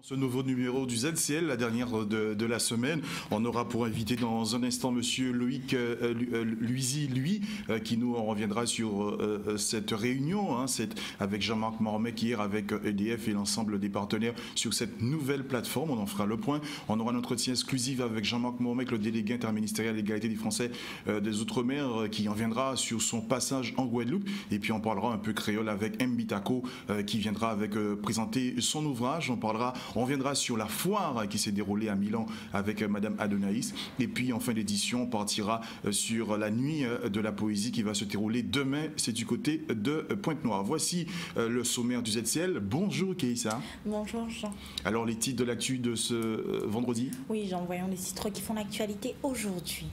Ce nouveau numéro du ZCL, la dernière de la semaine, on aura pour invité dans un instant Monsieur Loïc Luisi, qui nous reviendra sur cette réunion avec Jean-Marc Mormec hier avec EDF et l'ensemble des partenaires sur cette nouvelle plateforme. On en fera le point. On aura un entretien exclusif avec Jean-Marc Mormec, le délégué interministériel à l'égalité des Français des Outre-mer, qui en viendra sur son passage en Guadeloupe. Et puis on parlera un peu créole avec Mbitako, qui viendra avec présenter son ouvrage. On viendra sur la foire qui s'est déroulée à Milan avec Madame Adonaïs. Et puis en fin d'édition, on partira sur la nuit de la poésie qui va se dérouler demain. C'est du côté de Pointe-Noire. Voici le sommaire du ZCL. Bonjour Keïssa. Bonjour Jean. Alors les titres de l'actu de ce vendredi. Oui Jean, voyons les titres qui font l'actualité aujourd'hui.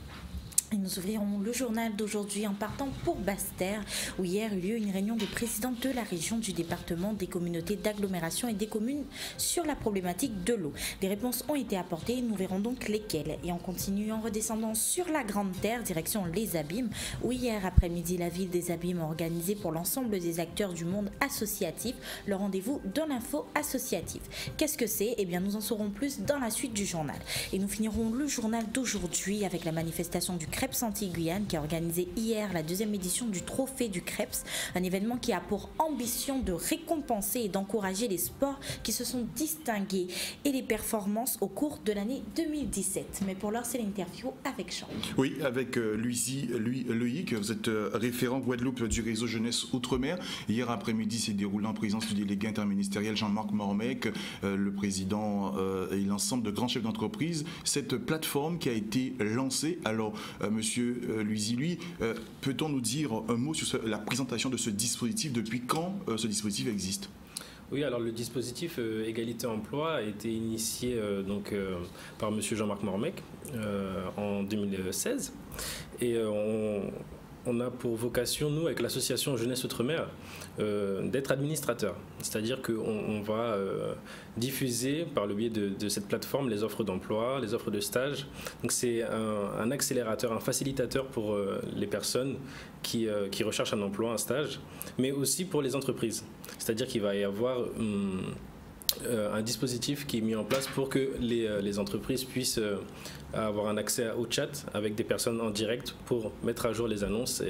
Et nous ouvrirons le journal d'aujourd'hui en partant pour Basse-Terre, où hier eut lieu une réunion des présidents de la région, du département, des communautés d'agglomération et des communes sur la problématique de l'eau. Des réponses ont été apportées, nous verrons donc lesquelles. Et on continue en redescendant sur la Grande Terre, direction les Abîmes, où hier après-midi, la ville des Abîmes a organisé pour l'ensemble des acteurs du monde associatif le rendez-vous de l'info associative. Qu'est-ce que c'est? Eh bien, nous en saurons plus dans la suite du journal. Et nous finirons le journal d'aujourd'hui avec la manifestation du Creps Antilles-Guyane qui a organisé hier la deuxième édition du Trophée du Creps, un événement qui a pour ambition de récompenser et d'encourager les sports qui se sont distingués et les performances au cours de l'année 2017. Mais pour l'heure, c'est l'interview avec Jean. Oui, avec Loïc, vous êtes référent Guadeloupe du réseau Jeunesse Outre-mer. Hier après-midi s'est déroulé en présence du délégué interministériel Jean-Marc Mormec, le président et l'ensemble de grands chefs d'entreprise, cette plateforme qui a été lancée. Alors, Monsieur Luisi, peut-on nous dire un mot sur la présentation de ce dispositif? Depuis quand ce dispositif existe? Oui, alors le dispositif Égalité Emploi a été initié par Monsieur Jean-Marc Mormec en 2016 et on a pour vocation, nous, avec l'association Jeunesse Outre-mer, d'être administrateur. C'est-à-dire qu'on va diffuser par le biais de cette plateforme les offres d'emploi, les offres de stage. Donc c'est un accélérateur, un facilitateur pour les personnes qui recherchent un emploi, un stage, mais aussi pour les entreprises. C'est-à-dire qu'il va y avoir un dispositif qui est mis en place pour que les entreprises puissent avoir un accès au chat avec des personnes en direct pour mettre à jour les annonces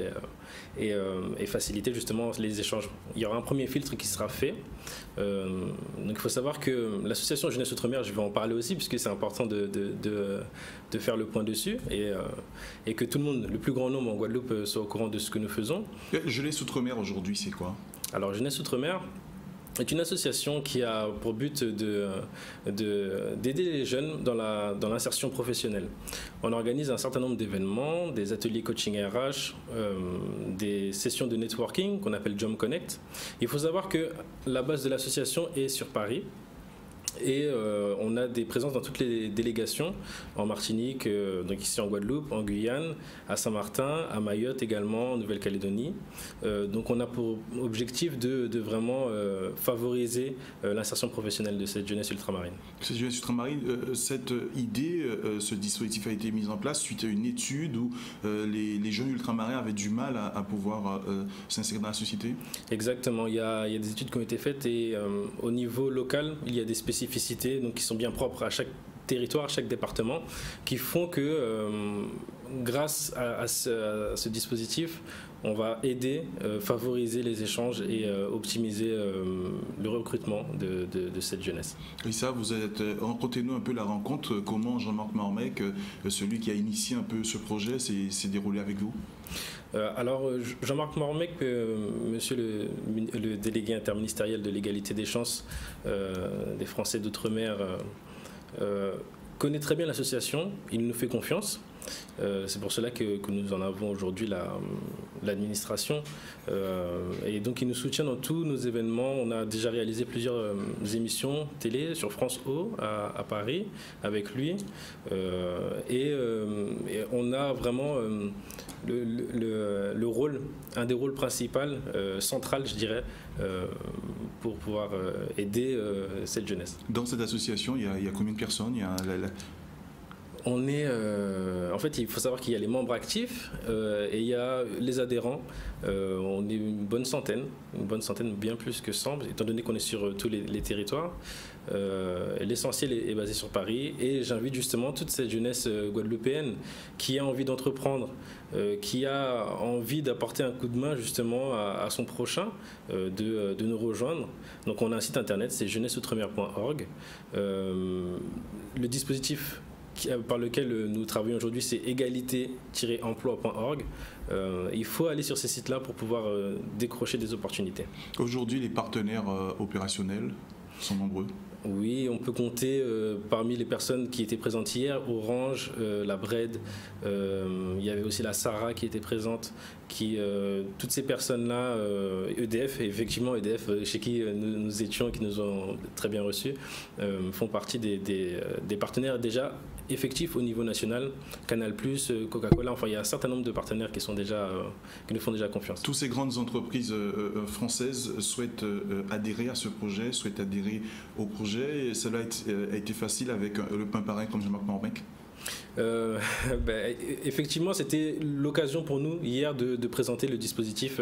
et faciliter justement les échanges. Il y aura un premier filtre qui sera fait. Donc il faut savoir que l'association Jeunesse Outre-mer, je vais en parler aussi puisque c'est important de faire le point dessus et que tout le monde, le plus grand nombre en Guadeloupe, soit au courant de ce que nous faisons. Jeunesse Outre-mer aujourd'hui, c'est quoi? Alors Jeunesse Outre-mer est une association qui a pour but d'aider les jeunes dans l'insertion professionnelle. On organise un certain nombre d'événements, des ateliers coaching RH, des sessions de networking qu'on appelle Job Connect. Il faut savoir que la base de l'association est sur Paris. Et on a des présences dans toutes les délégations, en Martinique, donc ici en Guadeloupe, en Guyane, à Saint-Martin, à Mayotte également, en Nouvelle-Calédonie. Donc on a pour objectif de vraiment favoriser l'insertion professionnelle de cette jeunesse ultramarine. Cette jeunesse ultramarine, cette idée, ce dispositif a été mis en place suite à une étude où les jeunes ultramarins avaient du mal à pouvoir s'insérer dans la société? Exactement, il y a des études qui ont été faites et au niveau local, il y a des spécificités donc qui sont bien propres à chaque territoire, à chaque département, qui font que grâce à ce dispositif, on va aider, favoriser les échanges et optimiser le recrutement de cette jeunesse. Et ça, racontez-nous un peu la rencontre, comment Jean-Marc Mormec, celui qui a initié un peu ce projet, s'est déroulé avec vous? Alors, Jean-Marc Mormec, monsieur le délégué interministériel de l'égalité des chances des Français d'Outre-mer, connaît très bien l'association, il nous fait confiance. C'est pour cela que nous en avons aujourd'hui l'administration et donc il nous soutient dans tous nos événements. On a déjà réalisé plusieurs émissions télé sur France O à Paris avec lui et on a vraiment le rôle, un des rôles principaux, central je dirais, pour pouvoir aider cette jeunesse. Dans cette association, il y a combien de personnes? En fait, il faut savoir qu'il y a les membres actifs et il y a les adhérents. On est une bonne centaine, bien plus que 100, étant donné qu'on est sur tous les territoires. L'essentiel est basé sur Paris et j'invite justement toute cette jeunesse guadeloupéenne qui a envie d'entreprendre, qui a envie d'apporter un coup de main justement à son prochain, de nous rejoindre. Donc on a un site internet, c'est jeunesseoutremer.org. Le dispositif par lequel nous travaillons aujourd'hui, c'est égalité-emploi.org. Il faut aller sur ces sites-là pour pouvoir décrocher des opportunités. Aujourd'hui, les partenaires opérationnels sont nombreux. Oui, on peut compter parmi les personnes qui étaient présentes hier, Orange, la Bred, il y avait aussi la Sarah qui était présente, toutes ces personnes-là, EDF, et effectivement EDF, chez qui nous étions et qui nous ont très bien reçus, font partie des partenaires déjà effectifs au niveau national, Canal+, Coca-Cola, enfin il y a un certain nombre de partenaires qui nous font déjà confiance. Toutes ces grandes entreprises françaises souhaitent adhérer à ce projet, souhaitent adhérer au projet, et cela a été facile avec le parrain comme Jean-Marc Mormec. Effectivement, c'était l'occasion pour nous hier de présenter le dispositif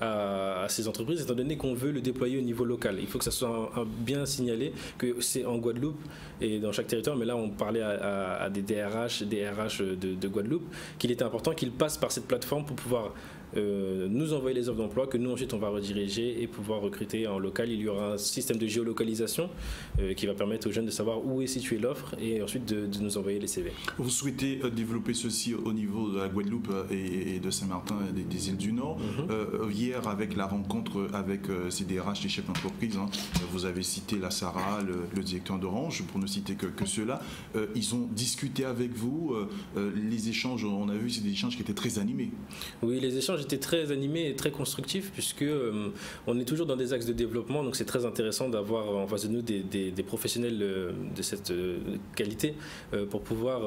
à ces entreprises, étant donné qu'on veut le déployer au niveau local. Il faut que ça soit bien signalé que c'est en Guadeloupe et dans chaque territoire, mais là on parlait à des DRH de Guadeloupe, qu'il était important qu'ils passent par cette plateforme pour pouvoir nous envoyer les offres d'emploi que nous ensuite on va rediriger et pouvoir recruter en local. Il y aura un système de géolocalisation qui va permettre aux jeunes de savoir où est située l'offre et ensuite de nous envoyer les CV. Vous souhaitez développer ceci au niveau de la Guadeloupe et de Saint-Martin et des îles du Nord. Hier, avec la rencontre avec ces DRH, les chefs d'entreprise, vous avez cité la Sarah, le directeur d'Orange, pour ne citer que ceux-là. Ils ont discuté avec vous. Les échanges, on a vu, c'est des échanges qui étaient très animés. Oui, les échanges étaient très animés et très constructifs puisque on est toujours dans des axes de développement, donc c'est très intéressant d'avoir en face de nous des professionnels de cette qualité pour pouvoir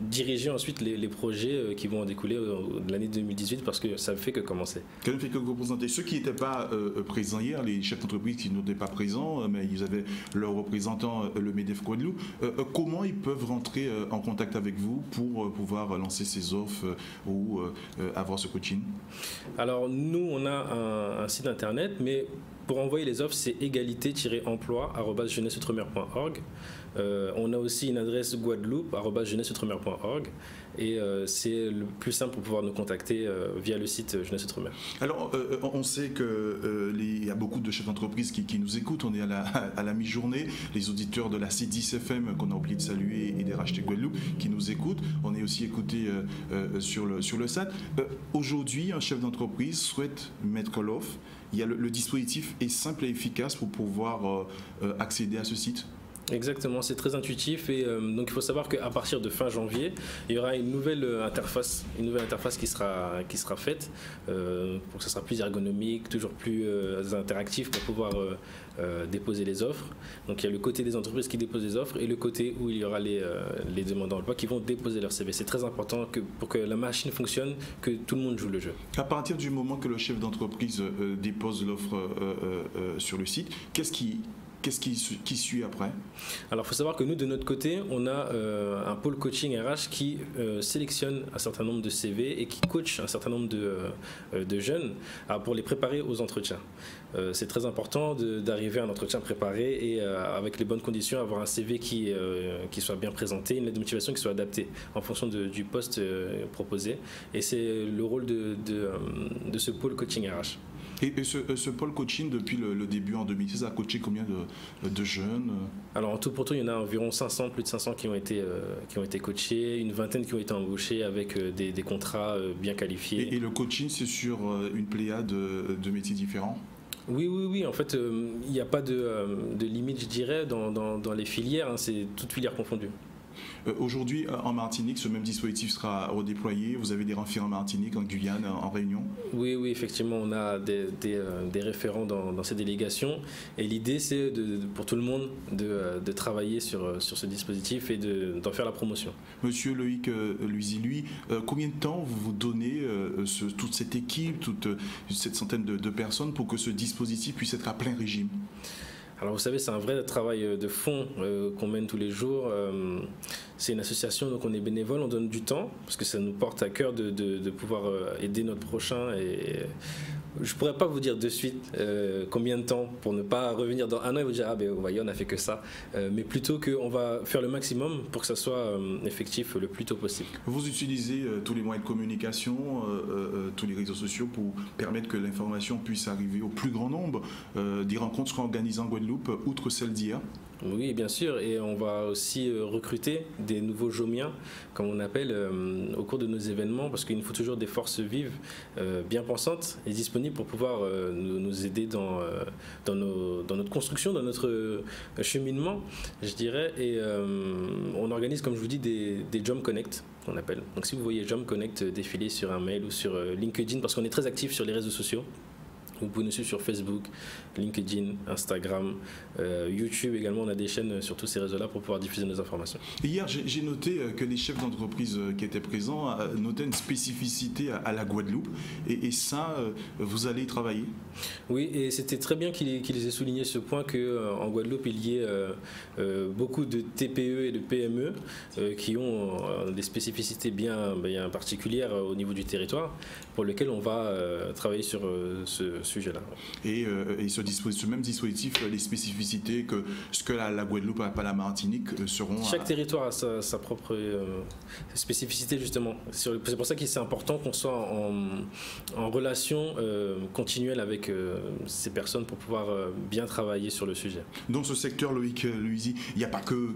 diriger ensuite les projets qui vont en découler de l'année 2018 parce que ça ne fait que commencer. Ça ne fait que représenter ceux qui n'étaient pas présents hier, les chefs d'entreprise qui n'étaient pas présents, mais ils avaient leur représentant, le MEDEF Guadeloupe. Comment ils peuvent rentrer en contact avec vous pour pouvoir lancer ces offres ou avoir ce coaching? Alors nous, on a un site internet, mais pour envoyer les offres, c'est égalité-emploi@jeunesseoutremer.org. On a aussi une adresse guadeloupe@jeunesseoutremer.org et c'est le plus simple pour pouvoir nous contacter via le site Jeunesse Outremer. Alors, on sait qu'il y a beaucoup de chefs d'entreprise qui nous écoutent. On est à la mi-journée. Les auditeurs de la C10 FM qu'on a oublié de saluer et des rachetés Guadeloupe qui nous écoutent. On est aussi écoutés sur le SAT. Aujourd'hui, un chef d'entreprise souhaite mettre l'offre. Le dispositif est simple et efficace pour pouvoir accéder à ce site. Exactement, c'est très intuitif et donc il faut savoir qu'à partir de fin janvier, il y aura une nouvelle interface qui sera faite pour que ça sera plus ergonomique, toujours plus interactif pour pouvoir déposer les offres. Donc il y a le côté des entreprises qui déposent les offres et le côté où il y aura les demandeurs d'emploi qui vont déposer leur CV. C'est très important pour que la machine fonctionne, que tout le monde joue le jeu. À partir du moment que le chef d'entreprise dépose l'offre sur le site, Qu'est-ce qui suit après? Alors, il faut savoir que nous, de notre côté, on a un pôle coaching RH qui sélectionne un certain nombre de CV et qui coach un certain nombre de jeunes pour les préparer aux entretiens. C'est très important d'arriver à un entretien préparé et avec les bonnes conditions, avoir un CV qui soit bien présenté, une lettre de motivation qui soit adaptée en fonction du poste proposé. Et c'est le rôle de ce pôle coaching RH. Et ce pôle coaching, depuis le début en 2016, a coaché combien de jeunes? Alors en tout pour tout, il y en a environ 500, plus de 500 qui ont été coachés, une vingtaine qui ont été embauchés avec des contrats bien qualifiés. Et le coaching, c'est sur une pléiade de métiers différents? Oui. En fait, il n'y a pas de limite, je dirais, dans les filières. C'est toutes filières confondues. Aujourd'hui, en Martinique, ce même dispositif sera redéployé. Vous avez des référents en Martinique, en Guyane, en Réunion? Oui, effectivement, on a des référents dans ces délégations. Et l'idée, c'est pour tout le monde de travailler sur ce dispositif et d'en faire la promotion. Monsieur Loïc Luizy, combien de temps vous donnez toute cette équipe, toute cette centaine de personnes pour que ce dispositif puisse être à plein régime? Alors vous savez, c'est un vrai travail de fond qu'on mène tous les jours. C'est une association, donc on est bénévole, on donne du temps, parce que ça nous porte à cœur de pouvoir aider notre prochain. Et je ne pourrais pas vous dire de suite combien de temps, pour ne pas revenir dans un an et vous dire « Ah ben vous voyez, on n'a fait que ça ». Mais plutôt qu'on va faire le maximum pour que ça soit effectif le plus tôt possible. Vous utilisez tous les moyens de communication, tous les réseaux sociaux pour permettre que l'information puisse arriver au plus grand nombre. Des rencontres seront organisées en Guadeloupe, outre celle d'hier. Oui, bien sûr, et on va aussi recruter des nouveaux jomiens, comme on appelle, au cours de nos événements, parce qu'il nous faut toujours des forces vives, bien pensantes et disponibles pour pouvoir nous aider dans notre construction, dans notre cheminement, je dirais. Et on organise, comme je vous dis, des Jom Connect, qu'on appelle. Donc si vous voyez Jom Connect défiler sur un mail ou sur LinkedIn, parce qu'on est très actifs sur les réseaux sociaux, vous pouvez nous suivre sur Facebook, LinkedIn, Instagram, YouTube également. On a des chaînes sur tous ces réseaux-là pour pouvoir diffuser nos informations. Hier, j'ai noté que les chefs d'entreprise qui étaient présents notaient une spécificité à la Guadeloupe. Et ça, vous allez y travailler? Oui, et c'était très bien qu'ils aient souligné ce point qu'en Guadeloupe, il y ait beaucoup de TPE et de PME qui ont des spécificités bien particulières au niveau du territoire, pour lesquelles on va travailler sur ce sujet-là. Et ce même dispositif, les spécificités que ce que la Guadeloupe n'a pas la Martinique seront... Chaque territoire a sa propre spécificité, justement. C'est pour ça que c'est important qu'on soit en relation continuelle avec ces personnes pour pouvoir bien travailler sur le sujet. Dans ce secteur, Loïc Luizy, il n'y a pas que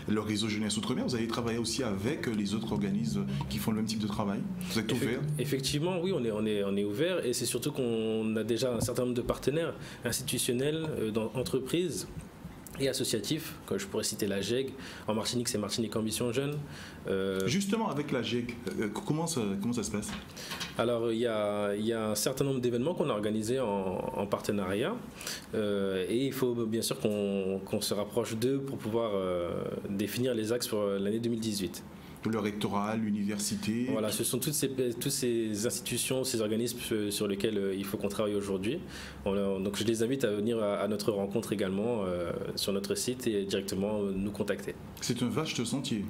le réseau Jeunesse Outre-mer, vous allez travailler aussi avec les autres organismes qui font le même type de travail. Vous êtes ouvert? Effectivement, oui, on est ouvert, et c'est surtout qu'on a déjà un certain nombre de partenaires institutionnels, entreprises et associatifs, comme je pourrais citer la GEG. En Martinique, c'est Martinique Ambition Jeune. Justement, avec la GEG, comment ça se passe? Alors, il y a un certain nombre d'événements qu'on a organisés en partenariat, et il faut bien sûr qu'on se rapproche d'eux pour pouvoir définir les axes pour l'année 2018. Le rectorat, l'université. Voilà, ce sont toutes ces institutions, ces organismes sur lesquels il faut qu'on travaille aujourd'hui. Donc je les invite à venir à notre rencontre également sur notre site et directement nous contacter. C'est un vaste sentier.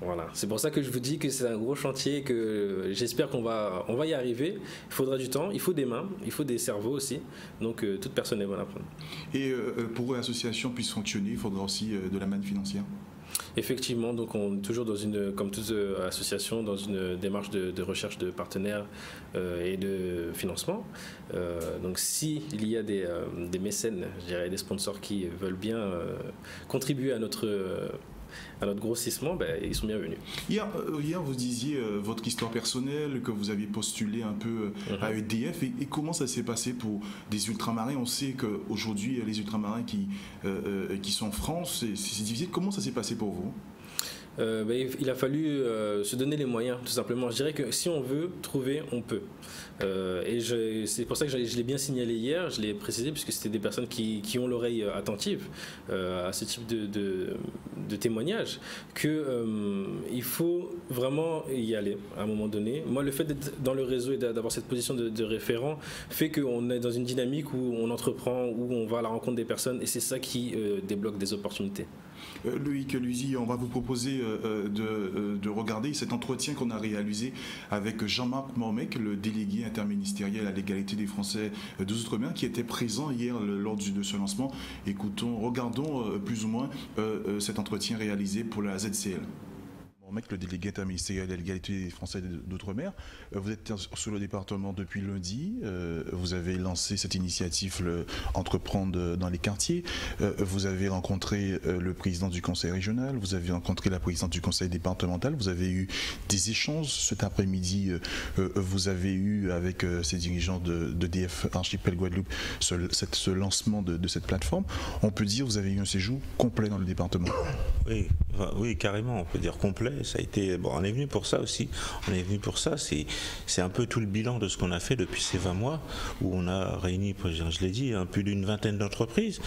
Voilà, c'est pour ça que je vous dis que c'est un gros chantier et que j'espère qu'on va y arriver. Il faudra du temps, il faut des mains, il faut des cerveaux aussi. Donc toute personne est bonne à prendre. Et pour que l'association puisse fonctionner, il faudra aussi de la manne financière. Effectivement, donc on est toujours comme toute association, dans une démarche de recherche de partenaires et de financement. Donc s'il y a des mécènes, je dirais des sponsors qui veulent bien contribuer à notre grossissement, ils sont bienvenus. Hier, vous disiez votre histoire personnelle, que vous aviez postulé un peu à EDF. Et comment ça s'est passé pour des ultramarins? On sait qu'aujourd'hui, les ultramarins qui sont en France, c'est difficile. Comment ça s'est passé pour vous? Il a fallu se donner les moyens, tout simplement. Je dirais que si on veut trouver, on peut. Et c'est pour ça que je l'ai bien signalé hier, je l'ai précisé, puisque c'était des personnes qui ont l'oreille attentive à ce type de témoignage, qu'il faut vraiment y aller à un moment donné. Moi, le fait d'être dans le réseau et d'avoir cette position de référent fait qu'on est dans une dynamique où on entreprend, où on va à la rencontre des personnes, et c'est ça qui débloque des opportunités. Loïc Luizy, on va vous proposer de regarder cet entretien qu'on a réalisé avec Jean-Marc Mormec, le délégué interministériel à l'égalité des Français des Outre-mer, qui était présent hier lors de ce lancement. Regardons plus ou moins cet entretien réalisé pour la ZCL. Le délégué interministériel à l'égalité des Français d'Outre-mer. Vous êtes sur le département depuis lundi. Vous avez lancé cette initiative Entreprendre dans les quartiers. Vous avez rencontré le président du conseil régional. Vous avez rencontré la présidente du conseil départemental. Vous avez eu des échanges cet après-midi. Vous avez eu avec ces dirigeants d'EDF Archipel Guadeloupe ce lancement de cette plateforme. On peut dire que vous avez eu un séjour complet dans le département. Oui, carrément, on peut dire complet. ça a été, bon, on est venu pour ça aussi. On est venu pour ça. C'est un peu tout le bilan de ce qu'on a fait depuis ces 20 mois, où on a réuni, je l'ai dit, plus d'une vingtaine d'entreprises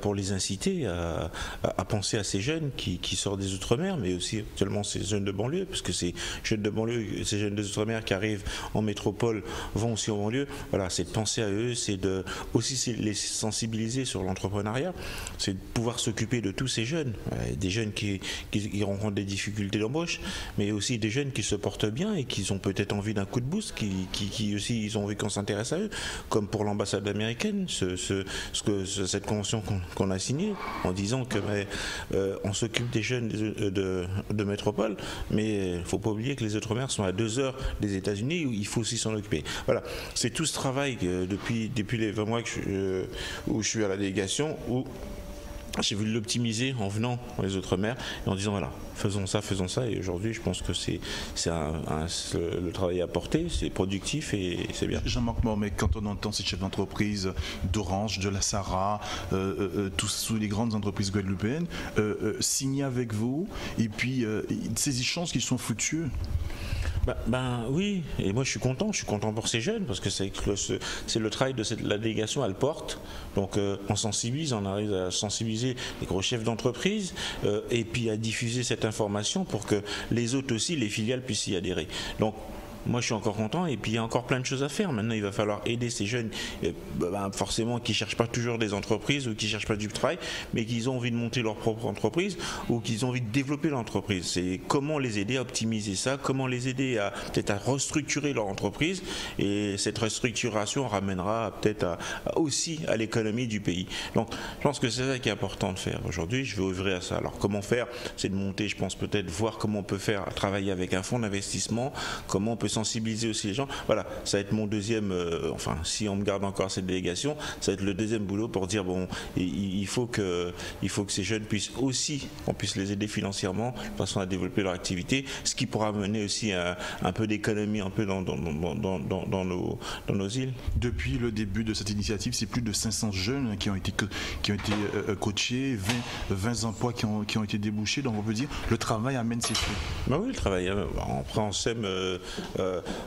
pour les inciter à penser à ces jeunes qui sortent des Outre-mer, mais aussi actuellement ces jeunes de banlieue, parce que ces jeunes de banlieue, ces jeunes des Outre-mer qui arrivent en métropole vont aussi en banlieue. Voilà, c'est de penser à eux, c'est de aussi les sensibiliser sur l'entrepreneuriat, c'est de pouvoir s'occuper de tous ces jeunes, des jeunes qui rencontrent des difficultés d'embauche, mais aussi des jeunes qui se portent bien et qui ont peut-être envie d'un coup de boost, qui aussi ils ont envie qu'on s'intéresse à eux, comme pour l'ambassade américaine, cette convention qu'on a signée en disant que on s'occupe des jeunes de métropole, mais il ne faut pas oublier que les Outre-mer sont à 2 heures des États-Unis, où il faut aussi s'en occuper. Voilà, c'est tout ce travail depuis les 20 mois où je suis à la délégation, où j'ai voulu l'optimiser en venant dans les Outre-mer et en disant voilà, faisons ça, et aujourd'hui je pense que le travail à porter, c'est productif et c'est bien. Jean-Marc Mormec, quand on entend ces chefs d'entreprise d'Orange, de la Sara, tous les grandes entreprises guadeloupéennes signer avec vous, et puis ces échanges qui sont fructueux. Oui, et moi je suis content pour ces jeunes, parce que c'est le travail de la délégation, elle porte, donc on sensibilise, on arrive à sensibiliser les gros chefs d'entreprise, et puis à diffuser cette information pour que les autres aussi, les filiales, puissent y adhérer. Donc moi je suis encore content, et puis il y a encore plein de choses à faire. Maintenant il va falloir aider ces jeunes forcément qui ne cherchent pas toujours des entreprises ou qui ne cherchent pas du travail, mais qui ont envie de monter leur propre entreprise ou qui ont envie de développer l'entreprise. C'est comment les aider à optimiser ça, comment les aider à peut-être à restructurer leur entreprise, et cette restructuration ramènera peut-être aussi à l'économie du pays. Donc je pense que c'est ça qui est important de faire. Aujourd'hui je vais ouvrir à ça. Alors comment faire? C'est de monter, je pense peut-être voir comment on peut faire, travailler avec un fonds d'investissement, comment on peut sensibiliser aussi les gens. Voilà, ça va être mon deuxième, si on me garde encore cette délégation, ça va être le deuxième boulot pour dire bon, il faut que ces jeunes on puisse les aider financièrement de façon à développer leur activité, ce qui pourra mener aussi un peu d'économie un peu dans nos îles. Depuis le début de cette initiative, c'est plus de 500 jeunes qui ont été coachés, 20 emplois qui ont été débouchés, donc on peut dire le travail amène ses fruits. Oui, le travail, après on sème,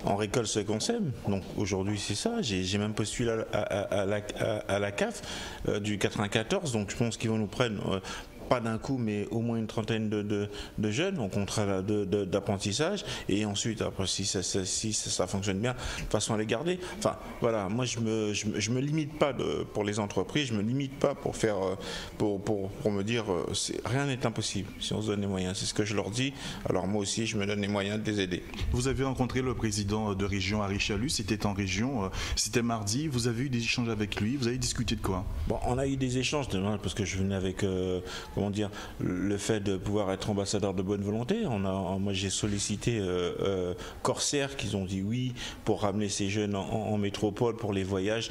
on récolte ce qu'on sème. Donc aujourd'hui c'est ça. J'ai même postulé à la CAF du 94. Donc je pense qu'ils vont nous prendre pas d'un coup, mais au moins une trentaine de jeunes en contrat d'apprentissage, et ensuite après si ça fonctionne bien, de façon à les garder. Enfin voilà, moi je me limite pas pour les entreprises, je me limite pas pour faire pour me dire rien n'est impossible si on se donne les moyens. C'est ce que je leur dis. Alors moi aussi je me donne les moyens de les aider. Vous avez rencontré le président de région Harry Chalus, c'était en région, c'était mardi. Vous avez eu des échanges avec lui. Vous avez discuté de quoi? Bon, on a eu des échanges parce que je venais avec comment dire, le fait de pouvoir être ambassadeur de bonne volonté. Moi j'ai sollicité Corsair, qu'ils ont dit oui pour ramener ces jeunes en métropole pour les voyages.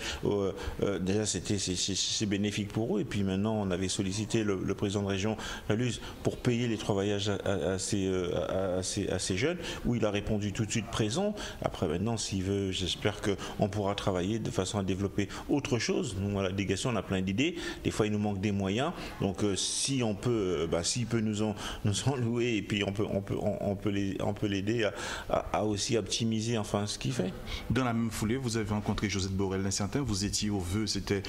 Déjà c'est bénéfique pour eux, et puis maintenant on avait sollicité le président de région Laluz pour payer les 3 voyages à ces jeunes, où il a répondu tout de suite présent. Après maintenant s'il veut, j'espère qu'on pourra travailler de façon à développer autre chose. Nous à la délégation on a plein d'idées, des fois il nous manque des moyens, donc si on peut, s'il peut nous en louer, et puis on peut l'aider à aussi optimiser ce qu'il fait. Dans la même foulée, vous avez rencontré Josette Borrell Lincertin, vous étiez au vœu, c'était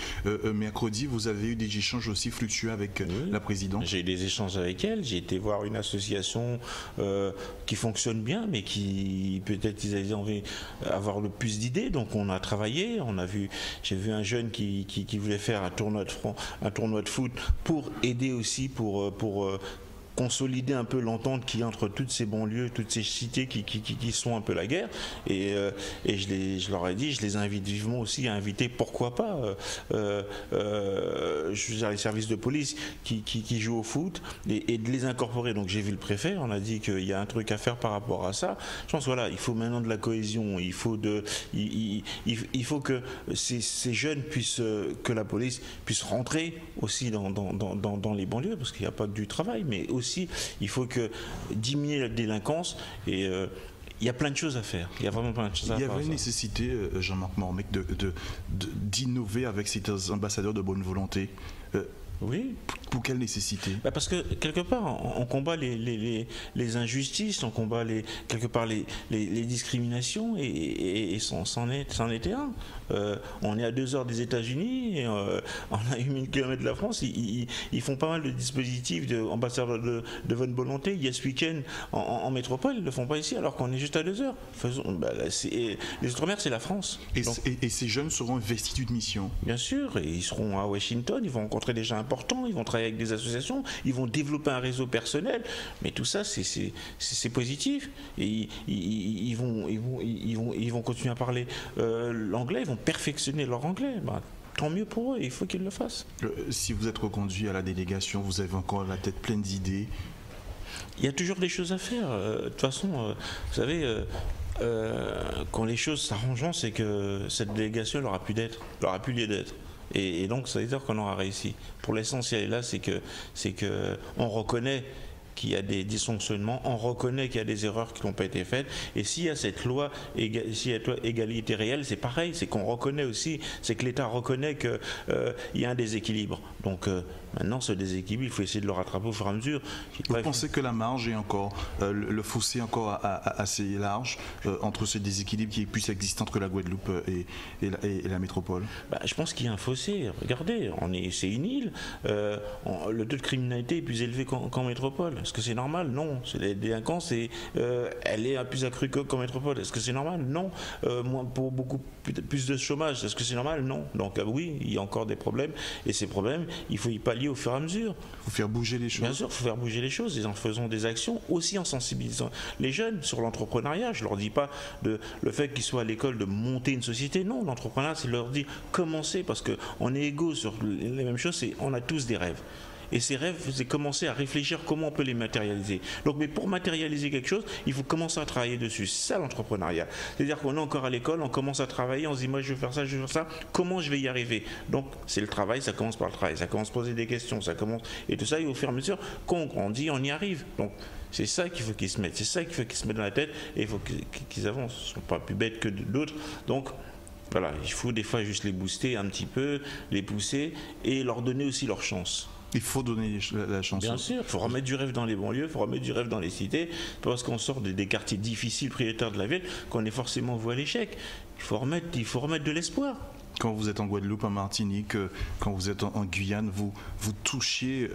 mercredi, vous avez eu des échanges aussi fructueux avec la présidente. J'ai eu des échanges avec elle, j'ai été voir une association qui fonctionne bien, mais qui peut-être ils avaient envie d'avoir le plus d'idées, donc on a travaillé, j'ai vu un jeune qui voulait faire un tournoi de foot pour aider aussi pour consolider un peu l'entente qu'il y a entre toutes ces banlieues, toutes ces cités qui sont un peu la guerre, et je leur ai dit, je les invite vivement aussi à inviter, pourquoi pas je veux dire, les services de police qui jouent au foot, et de les incorporer. Donc j'ai vu le préfet, on a dit qu'il y a un truc à faire par rapport à ça. Je pense voilà, il faut maintenant de la cohésion, il faut que ces jeunes puissent, que la police puisse rentrer aussi dans les banlieues, parce qu'il n'y a pas que du travail, mais aussi il faut diminuer la délinquance, et il y a plein de choses à faire. Il y a vraiment plein de choses à faire. Il y avait une nécessité, Jean-Marc Mormec, d'innover avec ces ambassadeurs de bonne volonté. Oui. Pour quelle nécessité? Parce que quelque part, on combat les injustices, on combat quelque part les discriminations, et c'en était un. On est à 2 heures des États-Unis, et on a 8000 km de la France. Ils font pas mal de dispositifs d'ambassadeurs de bonne volonté. Il y a ce week-end en métropole, ils ne le font pas ici, alors qu'on est juste à 2 heures. Les Outre-mer, c'est la France. Et ces jeunes seront investis d'une mission? Bien sûr, et ils seront à Washington, ils vont rencontrer des gens importants, ils vont travailler avec des associations, ils vont développer un réseau personnel, mais tout ça c'est positif, et ils vont continuer à parler l'anglais, ils vont perfectionner leur anglais. Tant mieux pour eux, il faut qu'ils le fassent. Si vous êtes reconduit à la délégation, vous avez encore la tête pleine d'idées? Il y a toujours des choses à faire. De toute façon, vous savez, quand les choses s'arrangeront, c'est que cette délégation n'aura plus lieu d'être. Et donc, ça veut dire qu'on aura réussi. Pour l'essentiel, là, c'est que on reconnaît qu'il y a des dysfonctionnements, on reconnaît qu'il y a des erreurs qui n'ont pas été faites, et s'il y a cette loi, égalité réelle, c'est pareil, c'est qu'on reconnaît aussi, c'est que l'État reconnaît qu'il y a un déséquilibre. Donc maintenant, ce déséquilibre, il faut essayer de le rattraper au fur et à mesure. Vous pensez que la marge est encore, le fossé encore assez large entre ce déséquilibre qui puisse exister entre la Guadeloupe et la métropole? Je pense qu'il y a un fossé. Regardez, c'est une île. Le taux de criminalité est plus élevé qu'en métropole. Est-ce que c'est normal? Non. La délinquance, elle est plus accrue qu'en métropole. Est-ce que c'est normal? Non. Pour beaucoup plus de chômage. Est-ce que c'est normal? Non. Donc oui, il y a encore des problèmes. Et ces problèmes, il faut y pallier au fur et à mesure. Il faut faire bouger les choses. Bien sûr, il faut faire bouger les choses, et en faisant des actions, aussi en sensibilisant les jeunes sur l'entrepreneuriat. Je ne leur dis pas le fait qu'ils soient à l'école de monter une société. Non, l'entrepreneuriat, c'est leur dire commencer, parce qu'on est égaux sur les mêmes choses, on a tous des rêves. Et ces rêves, c'est commencer à réfléchir comment on peut les matérialiser. Donc, mais pour matérialiser quelque chose, il faut commencer à travailler dessus. C'est ça l'entrepreneuriat. C'est-à-dire qu'on est encore à l'école, on commence à travailler, on se dit moi je veux faire ça, je veux faire ça, comment je vais y arriver? Donc c'est le travail, ça commence par le travail, ça commence à poser des questions, ça commence, et tout ça, et au fur et à mesure qu'on grandit, on y arrive. Donc c'est ça qu'il faut qu'ils se mettent, c'est ça qu'il faut qu'ils se mettent dans la tête, et il faut qu'ils avancent. Ils ne sont pas plus bêtes que d'autres. Donc voilà, il faut des fois juste les booster un petit peu, les pousser, et leur donner aussi leur chance. Il faut donner la chance. Bien sûr, il faut remettre du rêve dans les banlieues, il faut remettre du rêve dans les cités, parce qu'on sort des quartiers difficiles, prioritaires de la ville, qu'on est forcément voué à l'échec. Il faut remettre de l'espoir. Quand vous êtes en Guadeloupe, en Martinique, quand vous êtes en Guyane, vous touchez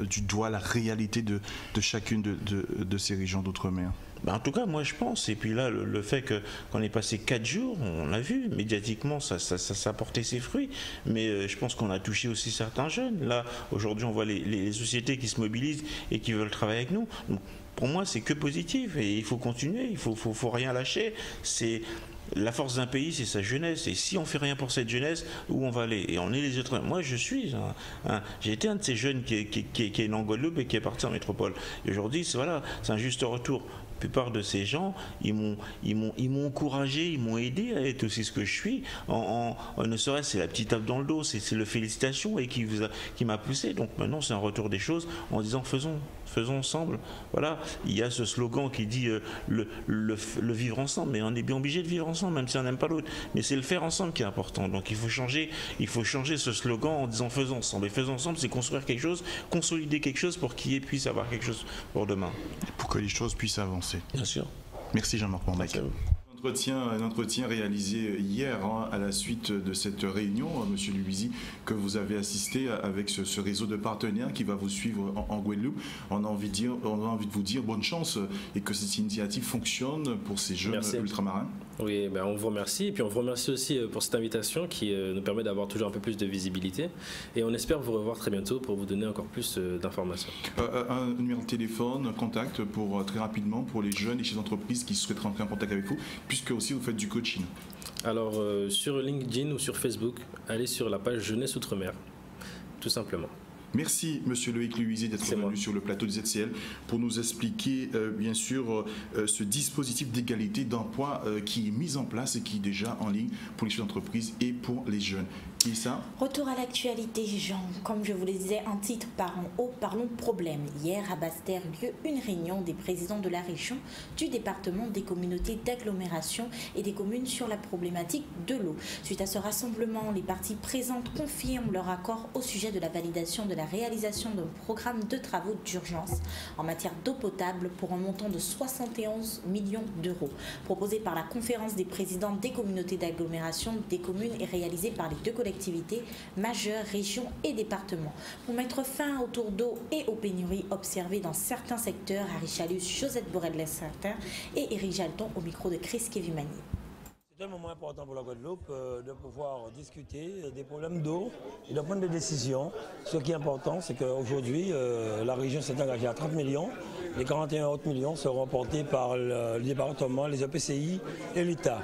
du doigt la réalité de chacune de ces régions d'outre-mer. En tout cas, moi je pense, et puis là, le fait qu'on ait passé 4 jours, on l'a vu, médiatiquement, ça a porté ses fruits, mais je pense qu'on a touché aussi certains jeunes. Là, aujourd'hui, on voit les sociétés qui se mobilisent et qui veulent travailler avec nous. Donc, pour moi, c'est que positif, et il faut continuer, il faut rien lâcher. C'est la force d'un pays, c'est sa jeunesse, et si on fait rien pour cette jeunesse, où on va aller? Et on est les autres. Moi, j'ai été un de ces jeunes qui est né en Guadeloupe et qui est parti en métropole. Et aujourd'hui, c'est un juste retour. La plupart de ces gens, ils m'ont encouragé, ils m'ont aidé à être aussi ce que je suis. Ne serait-ce, c'est la petite tape dans le dos, c'est le félicitation, et qui m'a poussé. Donc maintenant, c'est un retour des choses en disant faisons ensemble. Voilà, il y a ce slogan qui dit le vivre ensemble, mais on est bien obligé de vivre ensemble, même si on n'aime pas l'autre. Mais c'est le faire ensemble qui est important. Donc il faut changer ce slogan en disant faisons ensemble. Et faisons ensemble, c'est construire quelque chose, consolider quelque chose pour qu'il puisse avoir quelque chose pour demain. Pour que les choses puissent avancer. Bien sûr. Merci Jean-Marc Mormec. Un entretien réalisé hier à la suite de cette réunion, Monsieur Luizy, que vous avez assisté avec ce réseau de partenaires qui va vous suivre en Guadeloupe. On a envie de vous dire bonne chance et que cette initiative fonctionne pour ces jeunes ultramarins. Oui, on vous remercie, et puis on vous remercie aussi pour cette invitation qui nous permet d'avoir toujours un peu plus de visibilité, et on espère vous revoir très bientôt pour vous donner encore plus d'informations. Un numéro de téléphone, un contact très rapidement pour les jeunes et chefs d'entreprise qui souhaitent rentrer en contact avec vous, puisque aussi vous faites du coaching. Alors sur LinkedIn ou sur Facebook, allez sur la page Jeunesse Outre-mer, tout simplement. Merci, Monsieur Loïc Luizy, d'être venu sur le plateau du ZCL pour nous expliquer, bien sûr, ce dispositif d'égalité d'emploi qui est mis en place et qui est déjà en ligne pour les chefs d'entreprise et pour les jeunes. Qui est ça? Retour à l'actualité, Jean. Comme je vous le disais, un titre par en haut, parlons problème. Hier, à Basse-Terre, lieu une réunion des présidents de la région, du département, des communautés d'agglomération et des communes sur la problématique de l'eau. Suite à ce rassemblement, les parties présentes confirment leur accord au sujet de la validation de la réalisation d'un programme de travaux d'urgence en matière d'eau potable pour un montant de 71 millions d'euros. Proposé par la conférence des présidents des communautés d'agglomération des communes et réalisé par les deux collectivités majeures, régions et départements. Pour mettre fin au tour d'eau et aux pénuries observées dans certains secteurs, Harry Chalus, Josette Borel-Lessertin et Éric Jalton au micro de Chris Kevimani. C'est un moment important pour la Guadeloupe de pouvoir discuter des problèmes d'eau et de prendre des décisions. Ce qui est important, c'est qu'aujourd'hui, la région s'est engagée à 30 millions. Les 41 autres millions seront portés par le département, les EPCI et l'État.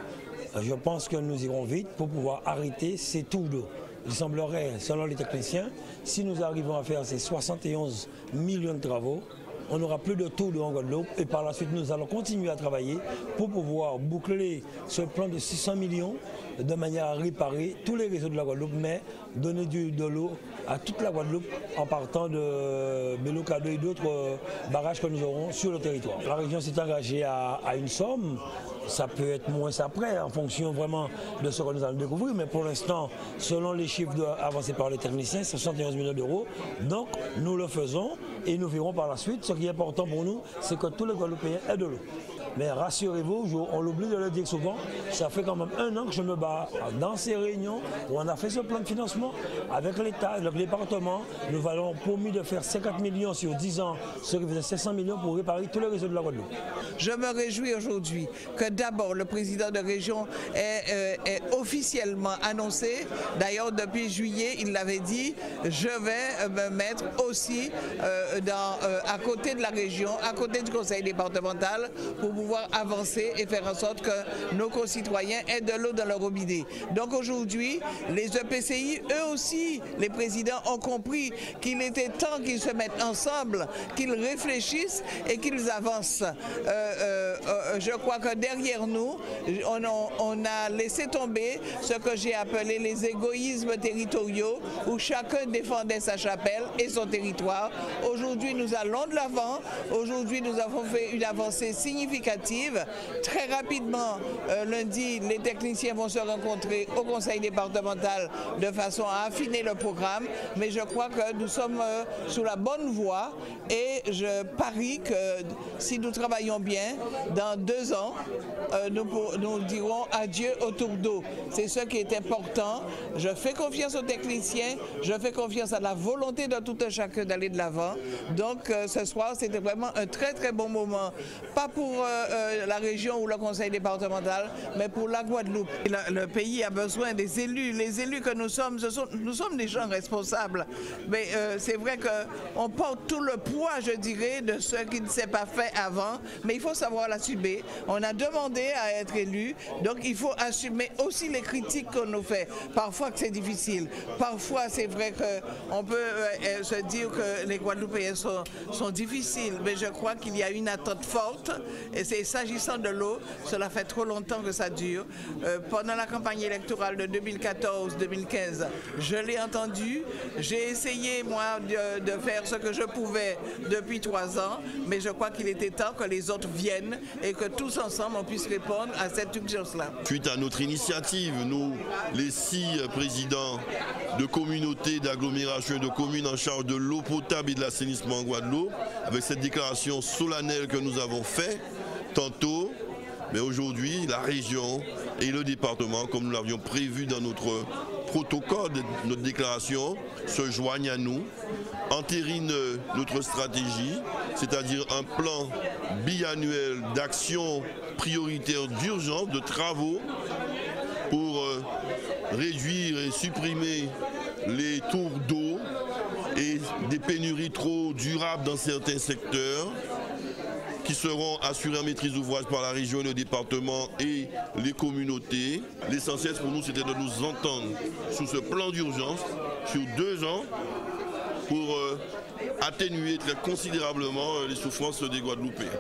Je pense que nous irons vite pour pouvoir arrêter ces tours d'eau. Il semblerait, selon les techniciens, si nous arrivons à faire ces 71 millions de travaux, on n'aura plus de tours d'eau en Guadeloupe et par la suite nous allons continuer à travailler pour pouvoir boucler ce plan de 600 millions de manière à réparer tous les réseaux de la Guadeloupe, mais donner de l'eau à toute la Guadeloupe en partant de Belocado et d'autres barrages que nous aurons sur le territoire. La région s'est engagée à une somme. Ça peut être moins après, en fonction vraiment de ce que nous allons découvrir, mais pour l'instant, selon les chiffres avancés par les techniciens, 71 millions d'euros. Donc, nous le faisons et nous verrons par la suite. Ce qui est important pour nous, c'est que tous les Guadeloupéens aient de l'eau. Mais rassurez-vous, on l'oublie de le dire souvent, ça fait quand même 1 an que je me bats dans ces réunions où on a fait ce plan de financement avec l'État, le département. Nous avons promis de faire 50 millions sur 10 ans, ce qui faisait 700 millions pour réparer tous les réseaux de la Guadeloupe. Je me réjouis aujourd'hui que d'abord le président de région est officiellement annoncé. D'ailleurs, depuis juillet, il l'avait dit, je vais me mettre aussi à côté de la région, à côté du conseil départemental pour pouvoir avancer et faire en sorte que nos concitoyens aient de l'eau dans leur robinet. Donc aujourd'hui, les EPCI, eux aussi, les présidents ont compris qu'il était temps qu'ils se mettent ensemble, qu'ils réfléchissent et qu'ils avancent. Je crois que derrière nous, on a laissé tomber ce que j'ai appelé les égoïsmes territoriaux, où chacun défendait sa chapelle et son territoire. Aujourd'hui, nous allons de l'avant. Aujourd'hui, nous avons fait une avancée significative. Très rapidement, lundi, les techniciens vont se rencontrer au conseil départemental de façon à affiner le programme. Mais je crois que nous sommes sous la bonne voie et je parie que si nous travaillons bien, dans 2 ans, nous dirons adieu au tour d'eau. C'est ce qui est important. Je fais confiance aux techniciens, je fais confiance à la volonté de tout un chacun d'aller de l'avant. Donc ce soir, c'était vraiment un très très bon moment. Pas pour la région ou le conseil départemental, mais pour la Guadeloupe. Le pays a besoin des élus. Les élus que nous sommes, nous sommes des gens responsables. Mais c'est vrai qu'on porte tout le poids, je dirais, de ce qui ne s'est pas fait avant. Mais il faut savoir l'assumer. On a demandé à être élu, donc il faut assumer aussi les critiques qu'on nous fait. Parfois que c'est difficile. Parfois c'est vrai qu'on peut se dire que les Guadeloupéens sont difficiles. Mais je crois qu'il y a une attente forte. Et c'est s'agissant de l'eau, cela fait trop longtemps que ça dure. Pendant la campagne électorale de 2014-2015, je l'ai entendu. J'ai essayé, moi, de faire ce que je pouvais depuis 3 ans, mais je crois qu'il était temps que les autres viennent et que tous ensemble, on puisse répondre à cette urgence-là. Suite à notre initiative, nous, les 6 présidents de communautés, d'agglomérations et de communes en charge de l'eau potable et de l'assainissement en Guadeloupe, avec cette déclaration solennelle que nous avons faite, tantôt, mais aujourd'hui, la région et le département, comme nous l'avions prévu dans notre protocole de notre déclaration, se joignent à nous, entérinent notre stratégie, c'est-à-dire un plan biannuel d'action prioritaire d'urgence, de travaux pour réduire et supprimer les tours d'eau et des pénuries trop durables dans certains secteurs, qui seront assurés en maîtrise d'ouvrage par la région, le département et les communautés. L'essentiel pour nous, c'était de nous entendre sur ce plan d'urgence sur 2 ans pour atténuer très considérablement les souffrances des Guadeloupéens.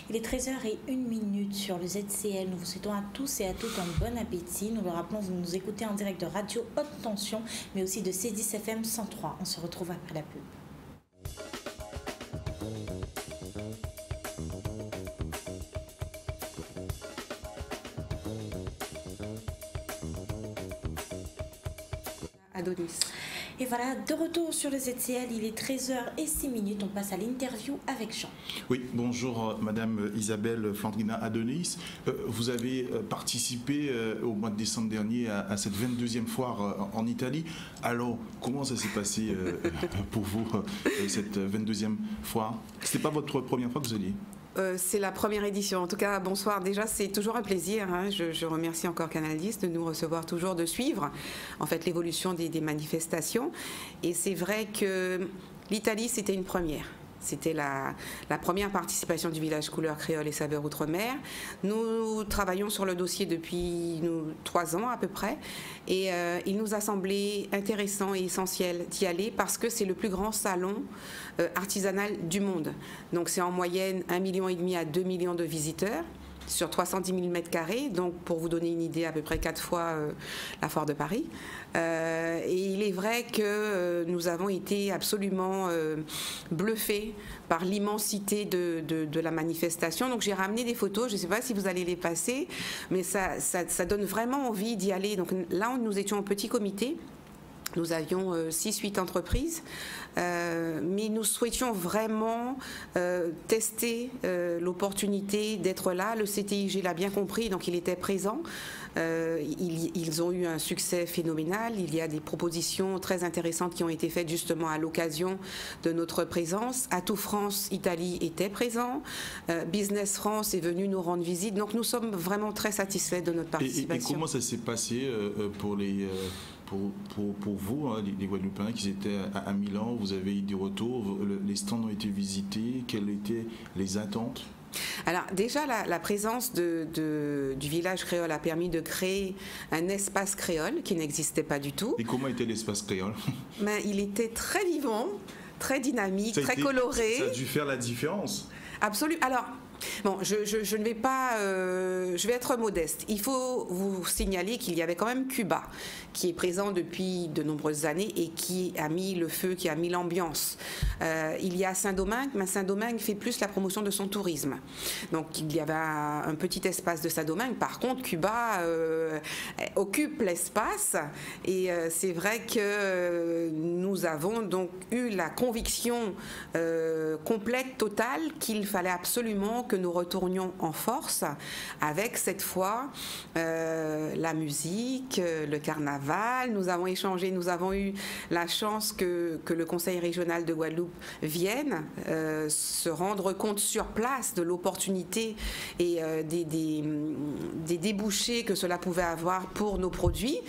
Il est 13h01 sur le ZCL. Nous vous souhaitons à tous et à toutes un bon appétit. Nous le rappelons, vous nous écoutez en direct de Radio Haute Tension, mais aussi de C10 FM 103. On se retrouve après la pub. Adonis. Et voilà, de retour sur le ZCL, il est 13h06. On passe à l'interview avec Jean. Oui, bonjour Madame Isabelle Flandrina Adonis. Vous avez participé au mois de décembre dernier à cette 22e foire en Italie. Alors, comment ça s'est passé pour vous, cette 22e foire? Ce n'était pas votre première fois que vous alliez? C'est la première édition. En tout cas, bonsoir. Déjà, c'est toujours un plaisir. Je remercie encore Canal 10 de nous recevoir toujours, de suivre en fait l'évolution des manifestations. Et c'est vrai que l'Italie, c'était une première. C'était la première participation du village couleur créole et saveur outre-mer. Nous travaillons sur le dossier depuis 3 ans à peu près. Et il nous a semblé intéressant et essentiel d'y aller parce que c'est le plus grand salon artisanal du monde. Donc c'est en moyenne 1,5 million à 2 millions de visiteurs sur 310 000 m², donc pour vous donner une idée, à peu près 4 fois la foire de Paris. Et il est vrai que nous avons été absolument bluffés par l'immensité de la manifestation. Donc j'ai ramené des photos, je ne sais pas si vous allez les passer, mais ça donne vraiment envie d'y aller. Donc là, nous étions en petit comité. Nous avions 6-8 entreprises, mais nous souhaitions vraiment tester l'opportunité d'être là. Le CTIG l'a bien compris, donc il était présent. Ils ont eu un succès phénoménal. Il y a des propositions très intéressantes qui ont été faites justement à l'occasion de notre présence. Atout France, Italie était présent. Business France est venu nous rendre visite. Donc nous sommes vraiment très satisfaits de notre participation. Et comment ça s'est passé pour les... Pour vous, hein, les Guadeloupéens qui étaient à Milan, vous avez eu des retours, les stands ont été visités, quelles étaient les attentes? Alors déjà, la présence du village créole a permis de créer un espace créole qui n'existait pas du tout. Et comment était l'espace créole? Il était très vivant, très dynamique, très coloré. Ça a dû faire la différence. Absolument. Alors, bon, je ne vais pas... je vais être modeste. Il faut vous signaler qu'il y avait quand même Cuba, qui est présent depuis de nombreuses années et qui a mis le feu, qui a mis l'ambiance. Il y a Saint-Domingue, mais Saint-Domingue fait plus la promotion de son tourisme. Donc, il y avait un petit espace de Saint-Domingue. Par contre, Cuba occupe l'espace. Et c'est vrai que nous avons donc eu la conviction complète, totale, qu'il fallait absolument que nous retournions en force avec cette fois la musique, le carnaval. Nous avons échangé, nous avons eu la chance que le Conseil régional de Guadeloupe vienne se rendre compte sur place de l'opportunité et des débouchés que cela pouvait avoir pour nos produits.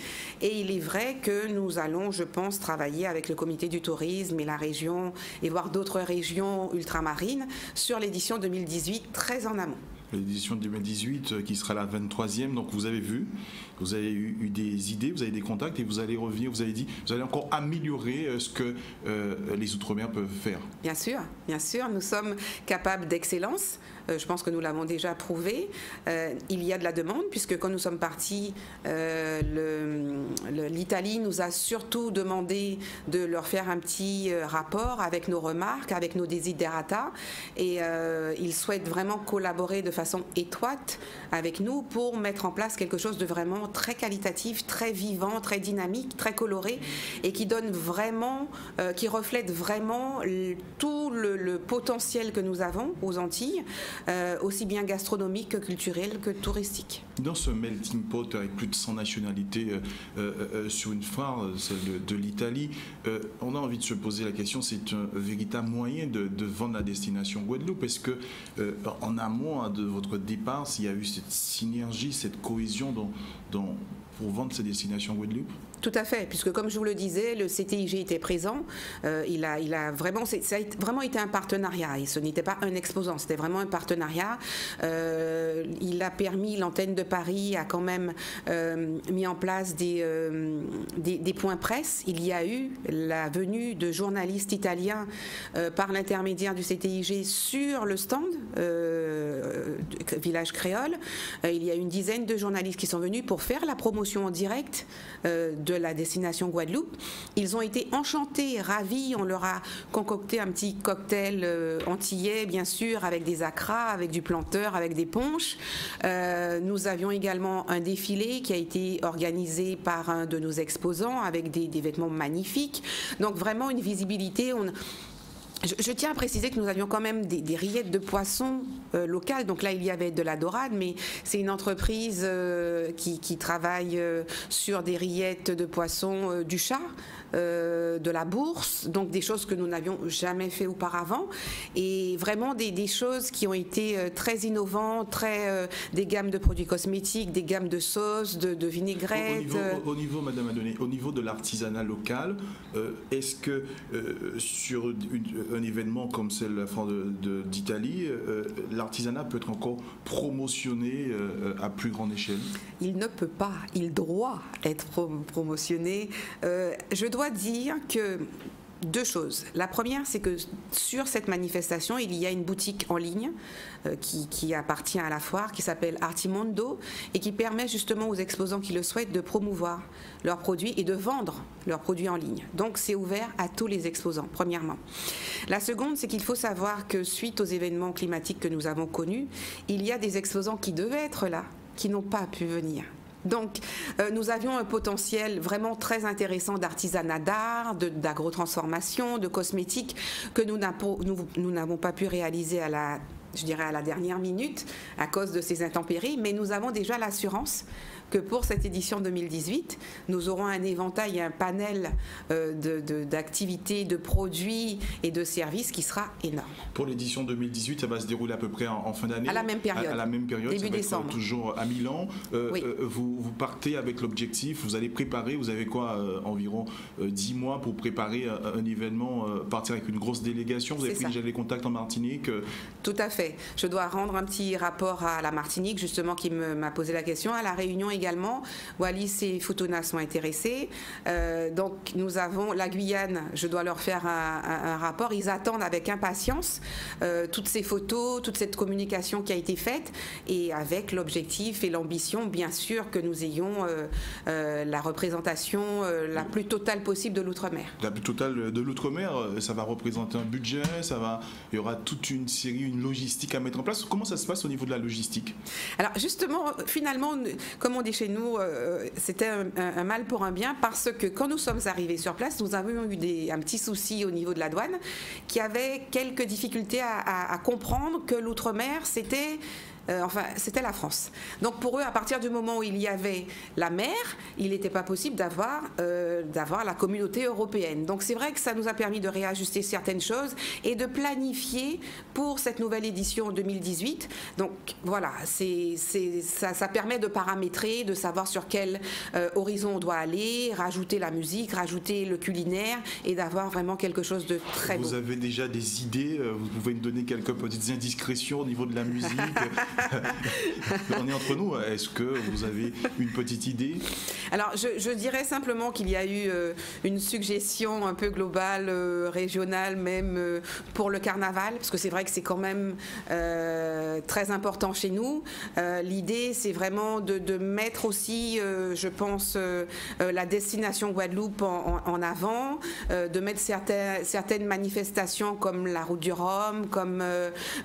Et il est vrai que nous allons, je pense, travailler avec le comité du tourisme et la région et voir d'autres régions ultramarines sur l'édition 2018 très en amont. L'édition 2018 qui sera la 23e, donc vous avez vu, vous avez eu des idées, vous avez des contacts et vous allez revenir, vous avez dit, vous allez encore améliorer ce que les Outre-mer peuvent faire. Bien sûr, nous sommes capables d'excellence. Je pense que nous l'avons déjà prouvé. Il y a de la demande puisque quand nous sommes partis, l'Italie nous a surtout demandé de leur faire un petit rapport avec nos remarques, avec nos desiderata et ils souhaitent vraiment collaborer de façon étroite avec nous pour mettre en place quelque chose de vraiment très qualitatif, très vivant, très dynamique, très coloré et qui donne vraiment, qui reflète vraiment tout le potentiel que nous avons aux Antilles, aussi bien gastronomique que culturel que touristique. Dans ce melting pot avec plus de 100 nationalités sur une foire, celle de l'Italie, on a envie de se poser la question, c'est un véritable moyen de vendre la destination Guadeloupe. Est-ce que en amont de votre départ, s'il y a eu cette synergie, cette cohésion dont pour vendre ces destinations Guadeloupe? Tout à fait, puisque comme je vous le disais, le CTIG était présent. Il a vraiment, ça a vraiment été un partenariat et ce n'était pas un exposant, c'était vraiment un partenariat. Il a permis, l'antenne de Paris a quand même mis en place des points presse. Il y a eu la venue de journalistes italiens par l'intermédiaire du CTIG sur le stand Village Créole. Il y a une dizaine de journalistes qui sont venus pour faire la promotion en direct de la destination Guadeloupe. Ils ont été enchantés, ravis. On leur a concocté un petit cocktail antillais, bien sûr, avec des acras, avec du planteur, avec des punches. Nous avions également un défilé qui a été organisé par un de nos exposants avec des vêtements magnifiques. Donc vraiment une visibilité. Je tiens à préciser que nous avions quand même des rillettes de poissons locales. Donc là, il y avait de la dorade, mais c'est une entreprise qui travaille sur des rillettes de poissons du chat, de la bourse, donc des choses que nous n'avions jamais fait auparavant. Et vraiment des choses qui ont été très innovantes, des gammes de produits cosmétiques, des gammes de sauces, de vinaigrettes. Au niveau, Madame Adonné, au niveau de l'artisanat local, est-ce que sur un événement comme celle d'Italie, l'artisanat peut être encore promotionné à plus grande échelle? Il ne peut pas, il doit être promotionné. Je dois dire que deux choses. La première, c'est que sur cette manifestation, il y a une boutique en ligne qui appartient à la foire, qui s'appelle Artimondo et qui permet justement aux exposants qui le souhaitent de promouvoir leurs produits et de vendre leurs produits en ligne. Donc c'est ouvert à tous les exposants, premièrement. La seconde, c'est qu'il faut savoir que suite aux événements climatiques que nous avons connus, il y a des exposants qui devaient être là, qui n'ont pas pu venir. Donc, nous avions un potentiel vraiment très intéressant d'artisanat d'art, d'agrotransformation, de cosmétiques que nous n'avons pas pu réaliser à la dernière minute à cause de ces intempéries, mais nous avons déjà l'assurance que pour cette édition 2018, nous aurons un éventail et un panel d'activités, de produits et de services qui sera énorme. Pour l'édition 2018, ça va se dérouler à peu près en fin d'année? À la même période. À la même période, début décembre. Toujours à Milan. Oui. Vous partez avec l'objectif, vous allez préparer, vous avez quoi, environ 10 mois pour préparer un événement, partir avec une grosse délégation. Vous avez pris déjà les contacts en Martinique? Tout à fait. Je dois rendre un petit rapport à la Martinique, justement, qui m'a posé la question. À la Réunion également, Wallis et Futuna sont intéressés. Donc nous avons la Guyane, je dois leur faire un rapport. Ils attendent avec impatience toutes ces photos, toute cette communication qui a été faite et avec l'objectif et l'ambition, bien sûr, que nous ayons la représentation la plus totale possible de l'outre-mer. La plus totale de l'outre-mer, ça va représenter un budget, il y aura toute une série, une logistique à mettre en place. Comment ça se passe au niveau de la logistique? Alors justement, finalement, comme on dit chez nous, c'était un mal pour un bien parce que quand nous sommes arrivés sur place, nous avions eu un petit souci au niveau de la douane qui avait quelques difficultés à comprendre que l'outre-mer, c'était la France. Donc pour eux, à partir du moment où il y avait la mer, il n'était pas possible d'avoir la communauté européenne. Donc c'est vrai que ça nous a permis de réajuster certaines choses et de planifier pour cette nouvelle édition 2018. Donc voilà, ça permet de paramétrer, de savoir sur quel horizon on doit aller, rajouter la musique, rajouter le culinaire et d'avoir vraiment quelque chose de très beau. Vous avez déjà des idées? Vous pouvez nous donner quelques petites indiscrétions au niveau de la musique? On est entre nous. Est-ce que vous avez une petite idée? Alors, je dirais simplement qu'il y a eu une suggestion un peu globale, régionale même, pour le carnaval, parce que c'est vrai que c'est quand même très important chez nous. L'idée, c'est vraiment de mettre aussi, je pense, la destination Guadeloupe en avant, de mettre certaines manifestations comme la Route du Rhum, comme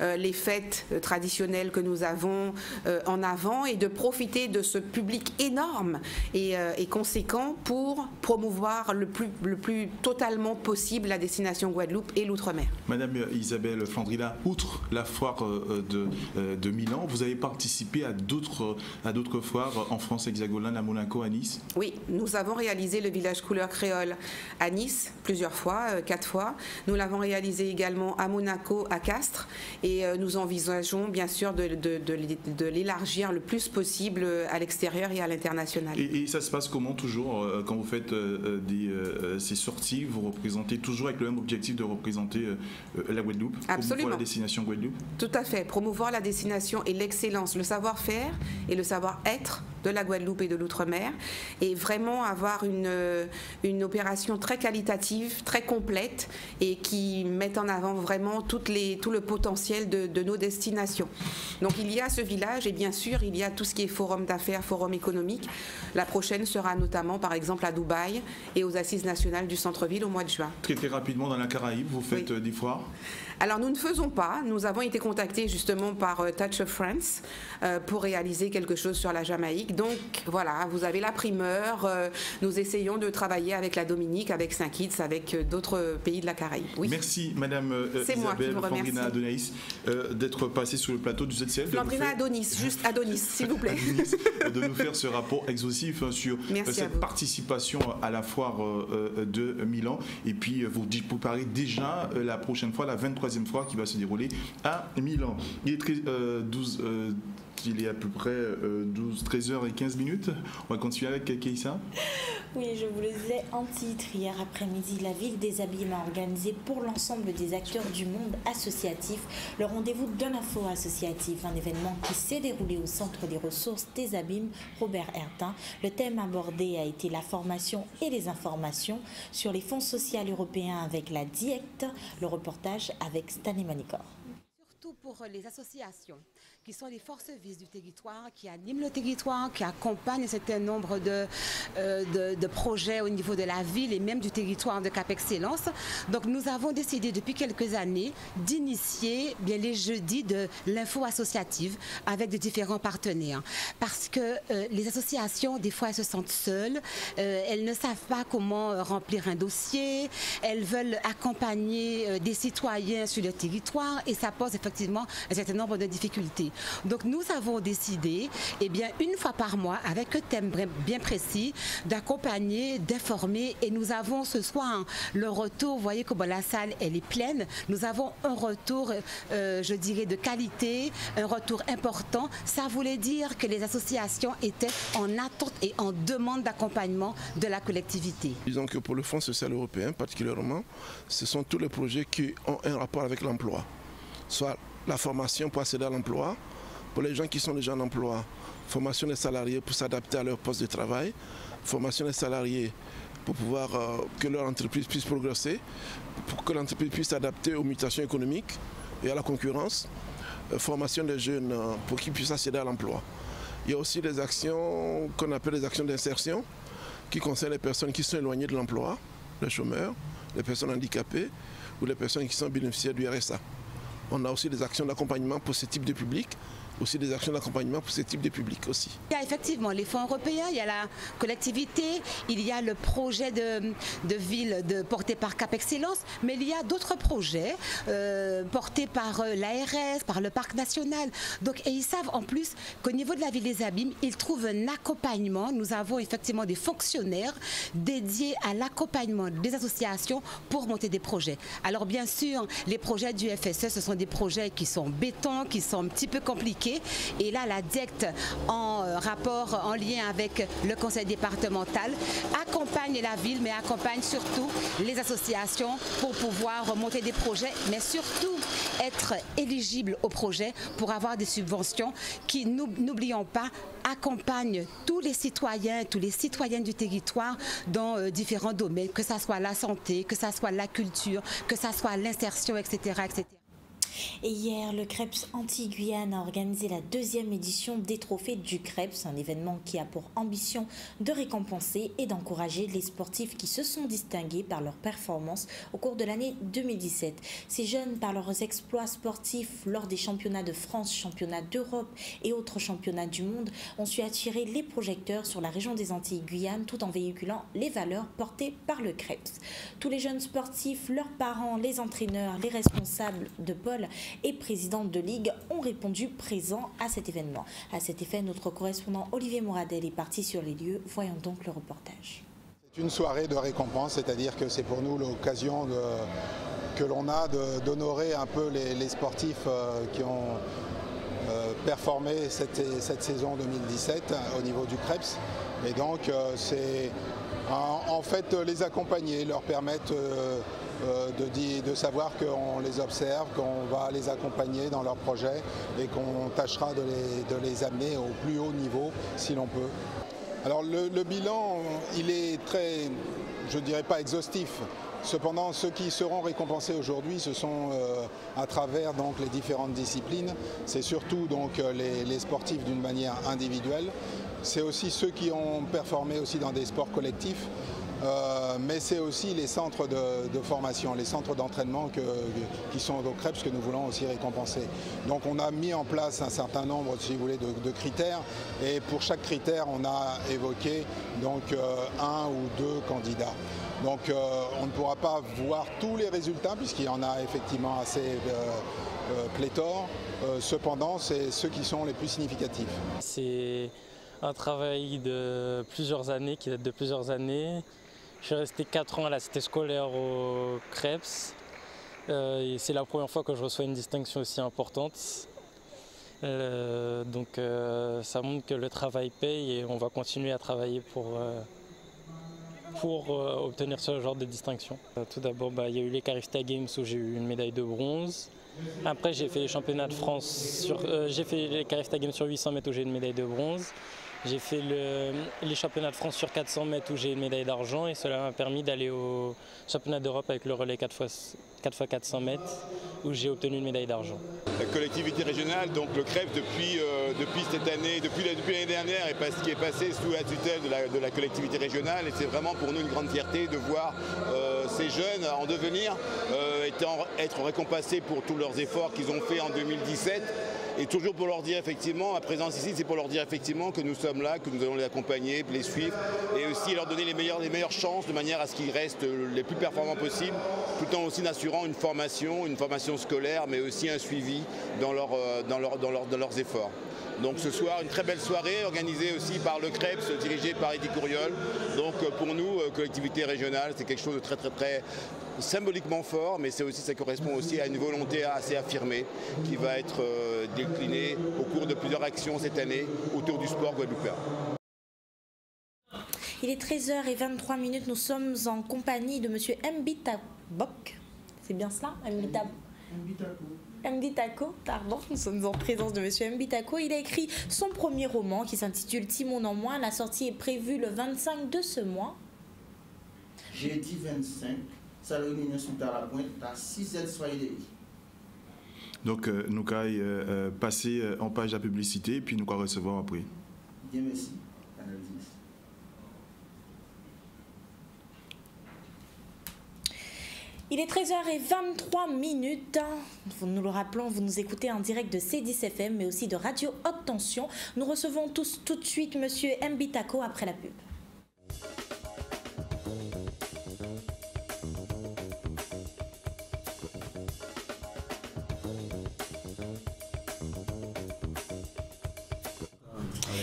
les fêtes traditionnelles que nous avons en avant et de profiter de ce public énorme et conséquent pour promouvoir le plus totalement possible la destination Guadeloupe et l'outre-mer. Madame Isabelle Flandrila, outre la foire de Milan, vous avez participé à d'autres foires en France hexagonale, à Monaco, à Nice? Oui, nous avons réalisé le village couleur créole à Nice plusieurs fois, 4 fois. Nous l'avons réalisé également à Monaco, à Castres et nous envisageons bien sûr de de l'élargir le plus possible à l'extérieur et à l'international. Et ça se passe comment toujours quand vous faites ces sorties, vous représentez toujours avec le même objectif de représenter la Guadeloupe, promouvoir la destination Guadeloupe? Tout à fait, promouvoir la destination et l'excellence, le savoir-faire et le savoir-être de la Guadeloupe et de l'outre-mer, et vraiment avoir une opération très qualitative, très complète et qui met en avant vraiment tout le potentiel de nos destinations. Donc il y a ce village et bien sûr il y a tout ce qui est forum d'affaires, forum économique. La prochaine sera notamment par exemple à Dubaï et aux Assises nationales du centre-ville au mois de juin. Très rapidement dans la Caraïbe, vous faites des foires? Alors nous ne faisons pas, nous avons été contactés justement par Touch of France pour réaliser quelque chose sur la Jamaïque. Donc voilà, vous avez la primeur, nous essayons de travailler avec la Dominique, avec Saint-Kitts, avec d'autres pays de la Caraïbe. Oui. Merci Madame Isabelle Flandrina Adonis d'être passée sur le plateau du ZCL. Flandrina Adonis, juste Adonis, s'il vous plaît. De nous faire ce rapport exhaustif sur cette participation à la foire de Milan. Et puis vous parlez déjà la prochaine fois, la 23e fois qui va se dérouler à Milan. Il est il est à peu près 13h15. On va continuer avec Keïssa. Oui, je vous le disais en titre. Hier après-midi, la Ville des Abîmes a organisé pour l'ensemble des acteurs du monde associatif le rendez-vous de l'info associative, un événement qui s'est déroulé au Centre des ressources des Abîmes Robert Hertin. Le thème abordé a été la formation et les informations sur les fonds sociaux européens avec la DIECT. Le reportage avec Stanley Manicor. Surtout pour les associations qui sont les forces vives du territoire, qui animent le territoire, qui accompagnent un certain nombre de projets au niveau de la ville et même du territoire de Cap Excellence. Donc nous avons décidé depuis quelques années d'initier les jeudis de l'info associative avec de différents partenaires. Parce que les associations, des fois, elles se sentent seules, elles ne savent pas comment remplir un dossier, elles veulent accompagner des citoyens sur le territoire et ça pose effectivement un certain nombre de difficultés. Donc nous avons décidé, une fois par mois, avec un thème bien précis, d'accompagner, d'informer. Et nous avons ce soir le retour, vous voyez que la salle elle est pleine. Nous avons un retour, je dirais, de qualité, un retour important. Ça voulait dire que les associations étaient en attente et en demande d'accompagnement de la collectivité. Disons que pour le Fonds social européen particulièrement, ce sont tous les projets qui ont un rapport avec l'emploi. Soit la formation pour accéder à l'emploi, pour les gens qui sont déjà en emploi, formation des salariés pour s'adapter à leur poste de travail, formation des salariés pour pouvoir que leur entreprise puisse progresser, pour que l'entreprise puisse s'adapter aux mutations économiques et à la concurrence, formation des jeunes pour qu'ils puissent accéder à l'emploi. Il y a aussi des actions qu'on appelle des actions d'insertion qui concernent les personnes qui sont éloignées de l'emploi, les chômeurs, les personnes handicapées ou les personnes qui sont bénéficiaires du RSA. On a aussi des actions d'accompagnement pour ce type de public, aussi des actions d'accompagnement pour ce type de public aussi. Il y a effectivement les fonds européens, il y a la collectivité, il y a le projet de ville porté par Cap Excellence, mais il y a d'autres projets portés par l'ARS, par le Parc national. Donc, et ils savent en plus qu'au niveau de la Ville des Abîmes, ils trouvent un accompagnement. Nous avons effectivement des fonctionnaires dédiés à l'accompagnement des associations pour monter des projets. Alors bien sûr, les projets du FSE, ce sont des projets qui sont béton, qui sont un petit peu compliqués. Et là, la DIECT, en rapport, en lien avec le conseil départemental, accompagne la ville, mais accompagne surtout les associations pour pouvoir monter des projets, mais surtout être éligible aux projets pour avoir des subventions qui, n'oublions pas, accompagnent tous les citoyens du territoire dans différents domaines, que ce soit la santé, que ce soit la culture, que ce soit l'insertion, etc., etc. Et hier, le CREPS Antilles-Guyane a organisé la 2e édition des Trophées du CREPS, un événement qui a pour ambition de récompenser et d'encourager les sportifs qui se sont distingués par leurs performances au cours de l'année 2017. Ces jeunes, par leurs exploits sportifs lors des championnats de France, championnats d'Europe et autres championnats du monde, ont su attirer les projecteurs sur la région des Antilles-Guyane tout en véhiculant les valeurs portées par le CREPS. Tous les jeunes sportifs, leurs parents, les entraîneurs, les responsables de pôle et présidente de ligue ont répondu présents à cet événement. À cet effet, notre correspondant Olivier Mouradel est parti sur les lieux. Voyons donc le reportage. C'est une soirée de récompense, c'est-à-dire que c'est pour nous l'occasion que l'on a d'honorer un peu les sportifs qui ont performer cette saison 2017 au niveau du CREPS. Et donc c'est en fait les accompagner, leur permettre de savoir qu'on les observe, qu'on va les accompagner dans leurs projets et qu'on tâchera de les amener au plus haut niveau si l'on peut. Alors le bilan, il est très, je dirais pas exhaustif. Cependant, ceux qui seront récompensés aujourd'hui, ce sont à travers donc les différentes disciplines. C'est surtout donc les sportifs d'une manière individuelle. C'est aussi ceux qui ont performé aussi dans des sports collectifs. Mais c'est aussi les centres de formation, les centres d'entraînement qui sont au CREPS que nous voulons aussi récompenser. Donc on a mis en place un certain nombre, si vous voulez, de critères, et pour chaque critère on a évoqué donc un ou deux candidats. Donc on ne pourra pas voir tous les résultats puisqu'il y en a effectivement assez pléthore. Cependant, c'est ceux qui sont les plus significatifs. C'est un travail de plusieurs années, qui date de plusieurs années. Je suis resté 4 ans à la cité scolaire au CREPS. Et c'est la première fois que je reçois une distinction aussi importante. Donc ça montre que le travail paye et on va continuer à travailler pour obtenir ce genre de distinction. Tout d'abord, il y a eu les Carifta Games où j'ai eu une médaille de bronze. Après, j'ai fait les championnats de France, j'ai fait les Carifta Games sur 800 mètres où j'ai une médaille de bronze. J'ai fait les championnats de France sur 400 mètres où j'ai une médaille d'argent et cela m'a permis d'aller au championnat d'Europe avec le relais 4x400 mètres où j'ai obtenu une médaille d'argent. La collectivité régionale, donc le CREPS depuis cette année, depuis l'année dernière, qui est passé sous la tutelle de la collectivité régionale et c'est vraiment pour nous une grande fierté de voir ces jeunes en devenir être récompensés pour tous leurs efforts qu'ils ont fait en 2017. Et toujours pour leur dire effectivement, ma présence ici, c'est pour leur dire effectivement que nous sommes là, que nous allons les accompagner, les suivre et aussi leur donner les meilleures chances de manière à ce qu'ils restent les plus performants possibles, tout en aussi assurant une formation scolaire, mais aussi un suivi dans leurs efforts. Donc ce soir, une très belle soirée organisée aussi par le CREPS, dirigé par Eddy Couriol. Donc pour nous, collectivité régionale, c'est quelque chose de très symboliquement fort, mais ça correspond aussi à une volonté assez affirmée qui va être déclinée au cours de plusieurs actions cette année autour du sport guadeloupéen. Il est 13h23, nous sommes en compagnie de M. Mbitakok. C'est bien cela, Mbitako, pardon, nous sommes en présence de M. Mbitako. Il a écrit son premier roman qui s'intitule Timon en moins. La sortie est prévue le 25 de ce mois. J'ai dit 25. Ça réunion sont à la pointe à 6h soirée. Donc nous allons passer en page de publicité et puis nous allons recevoir après. Bien, merci. Il est 13h23. Nous le rappelons, vous nous écoutez en direct de C10FM, mais aussi de Radio Haute Tension. Nous recevons tous tout de suite M. Mbitako après la pub.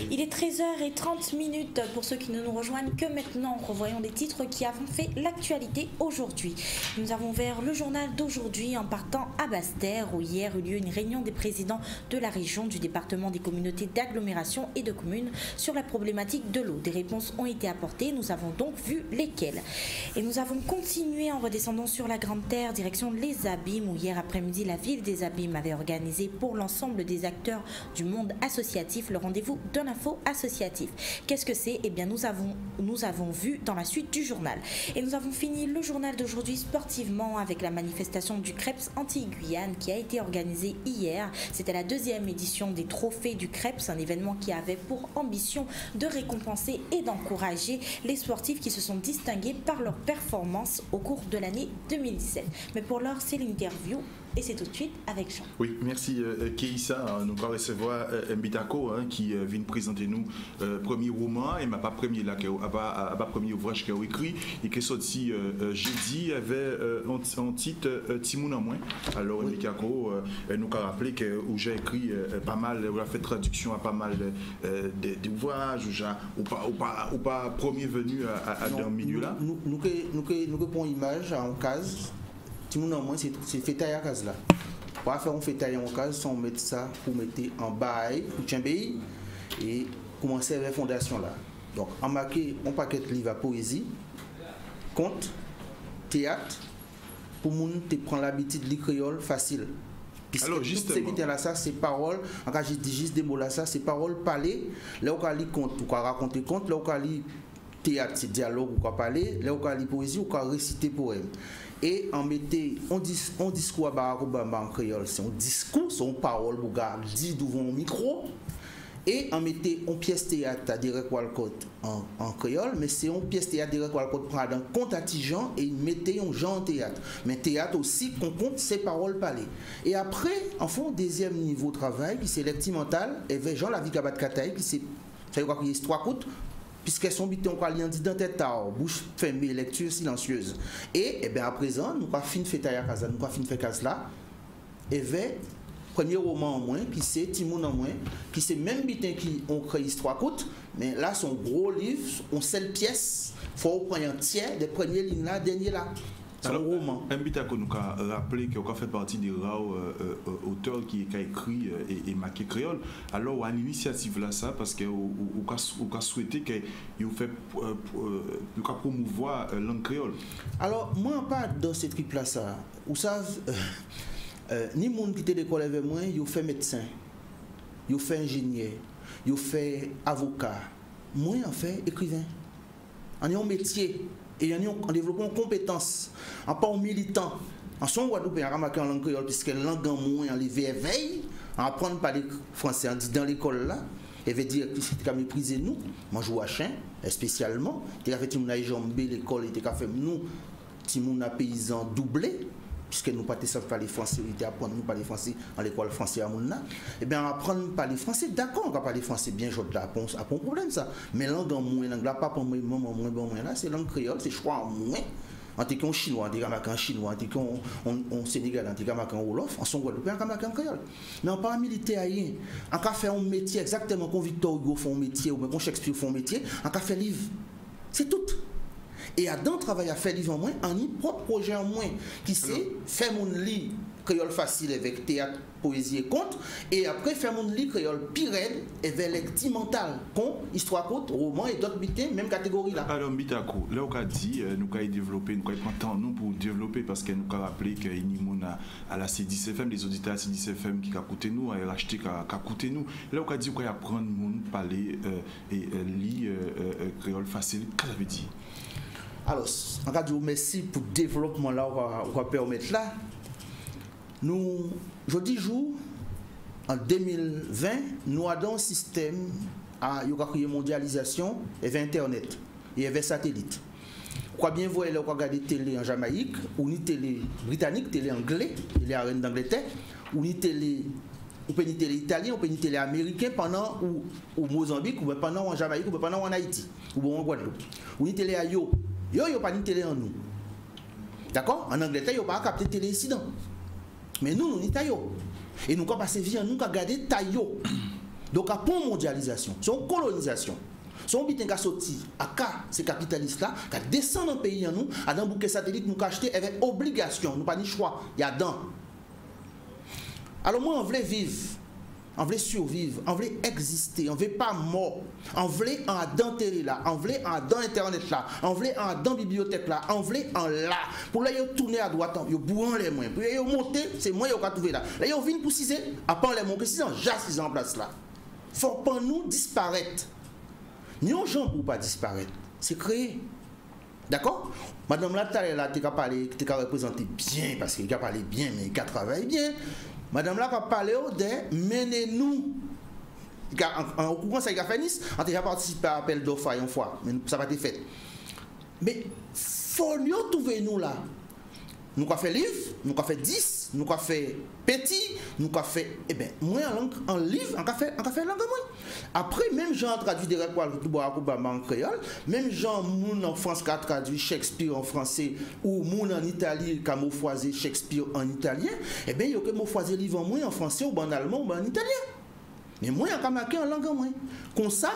Il est 13h30 pour ceux qui ne nous rejoignent que maintenant. Revoyons les titres qui ont fait l'actualité aujourd'hui. Nous avons ouvert le journal d'aujourd'hui en partant à Basse-Terre où hier eut lieu une réunion des présidents de la région, du département, des communautés d'agglomération et de communes sur la problématique de l'eau. Des réponses ont été apportées, nous avons donc vu lesquelles. Et nous avons continué en redescendant sur la Grande Terre, direction les Abîmes où hier après-midi la ville des Abîmes avait organisé pour l'ensemble des acteurs du monde associatif le rendez-vous d'un info associatif. Qu'est-ce que c'est? Eh bien, nous avons vu dans la suite du journal. Et nous avons fini le journal d'aujourd'hui sportivement avec la manifestation du CREPS Antilles-Guyane qui a été organisée hier. C'était la 2e édition des trophées du CREPS, un événement qui avait pour ambition de récompenser et d'encourager les sportifs qui se sont distingués par leur performance au cours de l'année 2017. Mais pour l'heure, c'est l'interview. Et c'est tout de suite avec Jean. Oui, merci Keïssa. Nous allons recevoir Mbitako qui vient présenter nous premier roman et ma pas premier là premier ouvrage qu'il a écrit et qui est sorti jeudi avait un titre Timon en moins. Alors Mbitako nous a rappelé que où j'ai écrit pas mal, on a fait traduction à pas mal d'ouvrages ou pas premier venu dans le milieu là. Nous prenons image en case. Timon en moins, c'est fait taille à case là. Pour faire un fétail en cas, on met ça pour mettre en bail, pour tchamber et commencer avec la fondation là. Donc, on marque un paquet de livres à poésie, conte, théâtre, pour les gens qui prennent l'habitude de lire créole facile. Puisque alors, justement, là, ça, c'est paroles, en cas, je dis juste des mots là, ça, c'est paroles parlées. Là, on lit conte, on raconter conte, là, on lit théâtre, c'est dialogue, on parler, là, on lit poésie, on réciter poème. Et on mettait un discours à Barack Obama en créole, c'est un discours, c'est une parole, vous dit devant un micro. Et on mettait une pièce théâtre à Derek Walcott en créole, mais c'est une pièce théâtre Derek Walcott prend dans conte à Tijan et il mettait un genre en théâtre. Mais théâtre aussi, qu'on compte ses paroles parlées. Et après, en fond, deuxième niveau de travail, qui c'est lectimental, et Jean Lavi Kabat Kataï, qui c'est, ça veut dire qu'il y a 3 côtes, puisqu'elles sont bitées en lien dit dans tête bouche fermée, lecture silencieuse. Et bien à présent, nous avons fini de faire taille à casa, nous avons fini de faire case là, et vers premier roman en moins, qui c'est Timoun en moins, qui c'est même bitin qui ont créé 3 côtes, mais là son gros livre, on seule pièce, il faut prendre un tiers des premières lignes là, dernier là. C'est un roman. Un bit à nous a rappelé qu'on fait partie des rares auteurs qui a écrit et marqué créole. Alors, à l'initiative là, ça, parce qu'on a souhaité qu'il fait promouvoir la langue créole. Alors, moi, pas dans ce truc là, ça. Vous savez, ni monde qui était l'école avec moi, il fait médecin, il fait ingénieur, il fait avocat. Moi, en fait écrivain. On est un métier. Et en développant une compétence, en pas un militant. En son Guadeloupe, on a remarqué en langue créole, puisque la langue en moins, on l'éveille, on apprend à parler français dans l'école là, et veut dire que c'est comme mépriser nous. Moi, je joue à chien, spécialement. Il a fait Timouna Jambé, l'école, il a fait nous, Timouna paysan doublé, puisque nous ne savons pas parler français, il a apprendre nous parler français en l'école française à Mouna. Eh bien, apprendre à parler français, d'accord, on va parler français bien, je là, pas un problème ça. Mais langue en moins, langue là, pas pour moi, là, c'est langue créole, c'est choix en moins. En tout cas, en chinois, en tout cas, en chinois, en tout cas, en Sénégal, en tout cas, en wolof, en son Guadeloupe, en tout cas, en créole. Mais en pas militaire, en cas faire un métier exactement comme Victor Hugo fait un métier, ou comme Shakespeare fait un métier, en cas faire livre. C'est tout. Et à dans travail à faire livre en moins, en un propre projet en moins, qui c'est faire mon lit créole facile avec théâtre, poésie et conte, et après faire mon lit créole pirène avec lectimental, conte, histoire courte, roman et d'autres bitins, même catégorie là. Alors, Mbitako, là, on a dit, nous avons développé, nous avons pris temps nous pour développer, parce que nous avons rappelé qu'il y a à la C10FM, les auditeurs à C10FM qui ont coûté nous, à RHT qui ont coûté nous. Là, on a dit qu'on va apprendre à parler et lire créole facile. Qu'est-ce que ça veut dire? Alors, on va dire merci pour le développement là, on va permettre là. Nous, jeudi jour, en 2020, nous avons un système à créer mondialisation et Internet et avec satellite. Quoi bien voir, là, on regarder télé en Jamaïque, ou ni télé britannique, télé anglais, télé à Reine d'Angleterre, ou ni télé. On peut ni télé italien, on peut ni télé américain pendant ou Mozambique, ou pendant en Jamaïque, ou pendant en Haïti, ou en Guadeloupe. Ou ni télé à Yo. Yo, pas ni télé en nous. D'accord? En Angleterre, il n'y a pas capté télé incident. Mais nous, nous, nous yo. Et nous, quand passer vie, nous, quand garder taillot. Donc, à pont mondialisation, c'est une colonisation. Si on dit que sorti à ces capitalistes là, qui descendent dans le pays, nous, à dans bouquet satellite, nous acheter avec obligation, nous pas ni choix, il y a dedans. Alors moi, on veut vivre, on veut survivre, on veut exister, on veut pas mort, on veut en d'enterrer là, on veut en dans internet là, on veut en dans bibliothèque là, on veut en là. Pour là, ils tourner à droite, ils bourrent les moins, puis ils monter, c'est moi qui trouver là. Là, ils viennent pour 6 ans, après les moins que 6 ans, déjà 6 ans en place là. Faut pas nous disparaître. Nous, gens pour pas disparaître, c'est créer. D'accord? Madame là, tu as parlé, tu as représenté bien, parce qu'il a parlé bien, mais il a travaillé bien. Madame là, qui a parlé de menez-nous. En courant, ça a fait Nice, on a déjà participé à l'appel d'offres une fois, mais ça n'a pas été fait. Mais il faut mieux trouver nous là. Nous avons fait livre, nous avons fait 10, nous avons fait petit, nous avons fait. Eh bien, moi en livre, on a fait langue moins. Après, même Jean traduit des requêtes en créole, même Jean Moun en France qui a traduit Shakespeare en français, ou Moun en Italie qui a mofoisé Shakespeare en italien, eh bien, il y a que mofoisé livre en moins en français, ou en allemand, ou en italien. Mais moi, il y a marqué en langue moins. Comme ça,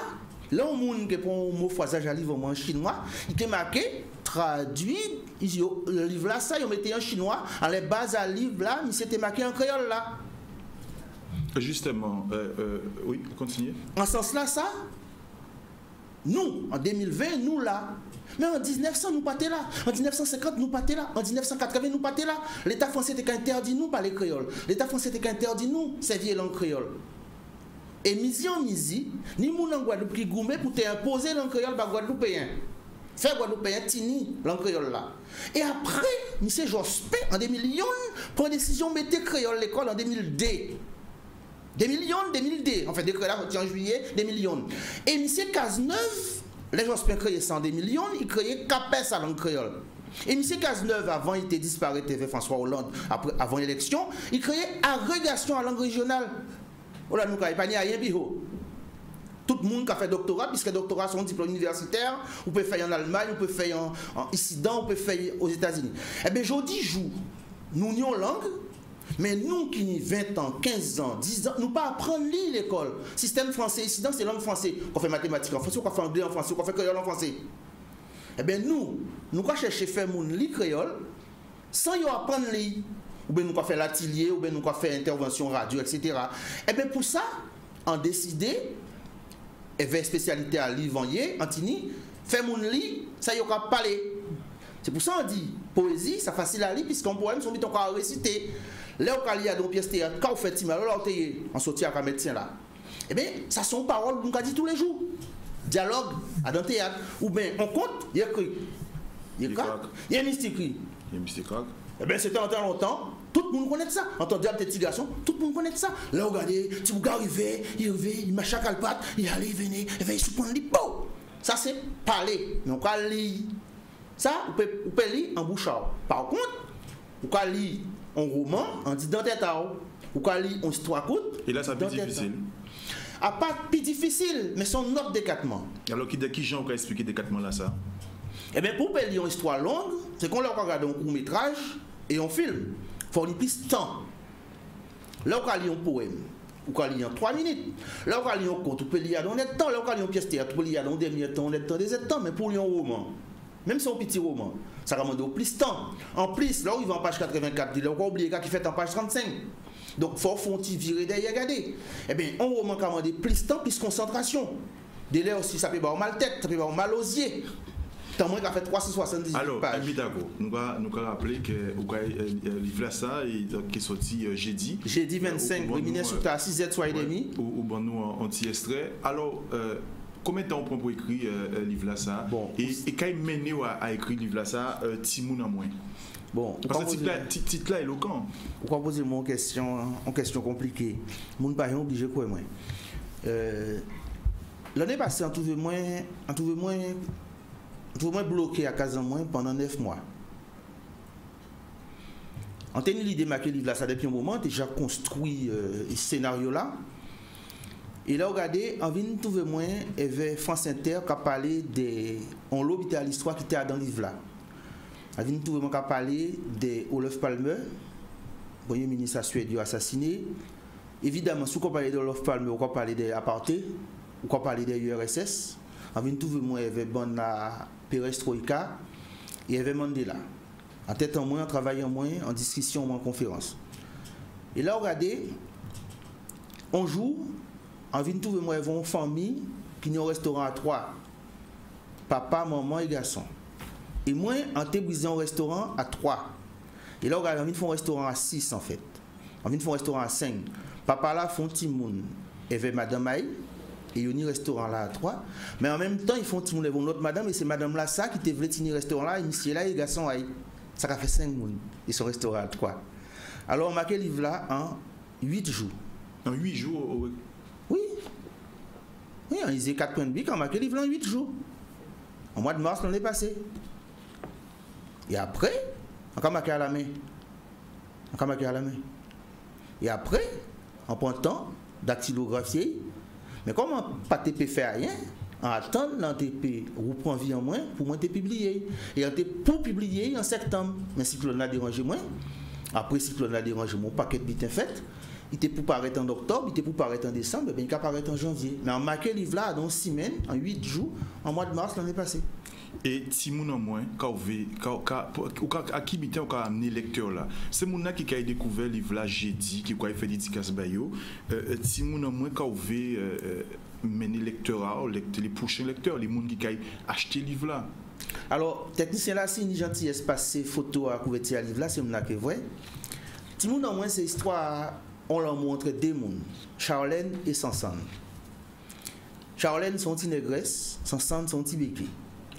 là, on moun qui prend un mofoisage à livre en chinois, il est marqué traduit le livre là, ça, ils mettaient en chinois, en les bases à livre là, mais c'était marqué en créole là. Justement, oui, continuez. En ce sens là, ça, nous, en 2020, nous là. Mais en 1900, nous pas là. En 1950, nous pas là. En 1980, nous pas là. L'État français était interdit nous par les créoles. L'État français était interdit nous servir langue créole. Et misi en misi, ni moun en Guadeloupe qui gourmet pour te imposer langue créole par Guadeloupéen. Faire Guadeloupéen tini langue créole là. Et après, M. Jospin, en 2001, prend décision de mettre créole l'école en 2002. 2002. En fait, décret là, en juillet 2001. Et M. Cazeneuve, les Jospin créé ça en 2001, il créait CAPES à langue créole. Et M. Cazeneuve, avant, il était disparu, TV François Hollande, avant l'élection, il créait agrégation à langue régionale. Voilà, nous n'avons pas ni rien biho. Tout le monde qui a fait doctorat, puisque les doctorats sont diplômes universitaires, on peut faire en Allemagne, on peut faire en Occident, on peut faire aux États-Unis. Eh bien, je dis, nous avons une langue, mais nous qui avons 20 ans, 15 ans, 10 ans, nous pas apprendre à lire l'école. Système français, ici, c'est langue française. On fait mathématiques en français, on fait anglais en français, on fait créole en français. Eh bien, nous allons chercher à faire mon lit créole sans y apprendre à lire. Ou bien nous allons faire l'atelier, ou bien nous allons faire intervention radio, etc. Eh bien, pour ça, on a décidé, et vers spécialité à Livannier, Antini, faire mon lit, ça y aura parler. C'est pour ça qu'on dit, poésie, c'est facile à lire, puisqu'un poème, son vite encore à réciter. Là, on a donc pièce théâtre, quand on fait timbre, là, on sortit avec un médecin là. Eh bien, ça sont paroles qu'on a dit tous les jours. Dialogue, à dans le théâtre. Ou bien, on compte, il y a écrit. Il y a mystique. Il y a mystique. Eh bien, c'était en temps longtemps, tout le monde connaît ça. Entendu un petit garçon, tout le monde connaît ça. Là, regardez, si vous arrivez, il m'a chaque alpate, il allait, il venait, il se prend les pots. Ça, c'est parler. Mais on peut lire. Ça, vous pouvez lire en bouchard. Par contre, vous pouvez lire un roman, en dit dans tête à vous pouvez lire une histoire courte. Et là, ça peut être difficile. À pas plus difficile, mais son autre décattement. Alors, qui Jean peut expliquer décattement là, ça? Eh bien, pour lire une histoire longue, c'est qu'on leur regarde un court-métrage et un film. Il faut plus de temps. Là, on peut lire un poème. On peut lire en 3 minutes. Là, on peut lire un conte. On peut lire dans le temps. Là, on peut lire une pièce théâtre. On peut lire dans des temps, des temps. Mais pour lire un roman, même si c'est un petit roman, ça va demander plus de temps. En plus, là où il va en page 84, il a encore oublié qu'il fait en page 35. Donc, il faut virer derrière, regarder. Eh bien, un roman qui a demandé plus de temps, plus de concentration. Délai aussi, ça peut avoir mal tête, ça peut avoir mal aux yeux. Tant moins qu'il a fait 378 pages. Alors, Bidago, nous allons rappeler que le livre ça qui est sorti jeudi. Jeudi 25, le sur ta 6h, soir et demi. Ou bon, nous, en petit extrait. Alors, combien de temps on prend pour écrire le livre ça? Bon. Et quand il mène à écrire le livre ça, Timoun en moins. Bon, parce que le titre là est éloquent. Pourquoi poser une question compliquée? Moun pas obligé quoi moi. L'année passée, on trouvait moins bloqué à Casamouin pendant 9 mois. On tenait l'idée de marquer le livre là, ça depuis un moment, déjà construit ce scénario là. Et là, regardez, on vient de trouver moins, il y avait France Inter qui a parlé on l'obité à l'histoire qui était dans le livre là. On vient de trouver moins qui a parlé de Olof Palme, premier ministre à Suède assassiné. Évidemment, si on parle de Olof Palme, on peut parler des apartés, on peut parler des URSS. On vient de trouver moins, il y avait la Perestroïka et il y avait Mandela. En tête en moins, en travaillant moins, en discussion, en conférence. Et là, regardez, un jour, on vient de trouver moi, une famille qui est au restaurant à 3. Papa, maman et garçon. Et moi, on était brisé un restaurant à 3. Et là, regardez, on vient de faire un restaurant à 6 en fait. On vient de faire un restaurant à 5. Papa là, font Timoun. Il y avait Madame Aïe. Et il y a un restaurant là à 3. Mais en même temps, ils font Timoun. Ils vont notre madame. Et c'est Madame là, ça, qui te voulait tenir restaurant là. Et monsieur là, et garçon Aïe. Ça a fait 5 moun. Ils sont restaurant à 3. Alors, on marque le livre là en 8 jours. En 8 jours, oui. Oui, on disait 4.8, on a marqué le livre en 8 jours. Au mois de mars, l'année passée. Et après, on a marqué à la main. Et après, on prend le temps dactylographier. Mais comme on n'a pas TP fait rien, on attend l'TP reprend vie en moins pour moi te publier. Et on pour publier en septembre. Mais si l'on a dérangé moins, après si l'on a dérangé mon paquet de bitin fait, il était pour paraître en octobre, il était pour paraître en décembre, il peut paraître en janvier. Mais en marqué livre là, dans 6 semaines, en 8 jours, en mois de mars l'année passée. Et si moun en moins, à qui on a amené lecteur là, c'est moun qui a découvert le livre là jeudi, qui a fait dédicace bayo. Si moun en moins, quand on veut mener lecteur, les prochains lecteurs, les moun qui a acheté le livre là. Alors, technicien là, si une gentillesse passer photo à couverture à livre là, c'est moun qui est vrai. Si moun en moins, c'est histoire, on l'a montré deux moun, Charlène et Sansan. Charlène sont une négresse, Sansan sont une béquille.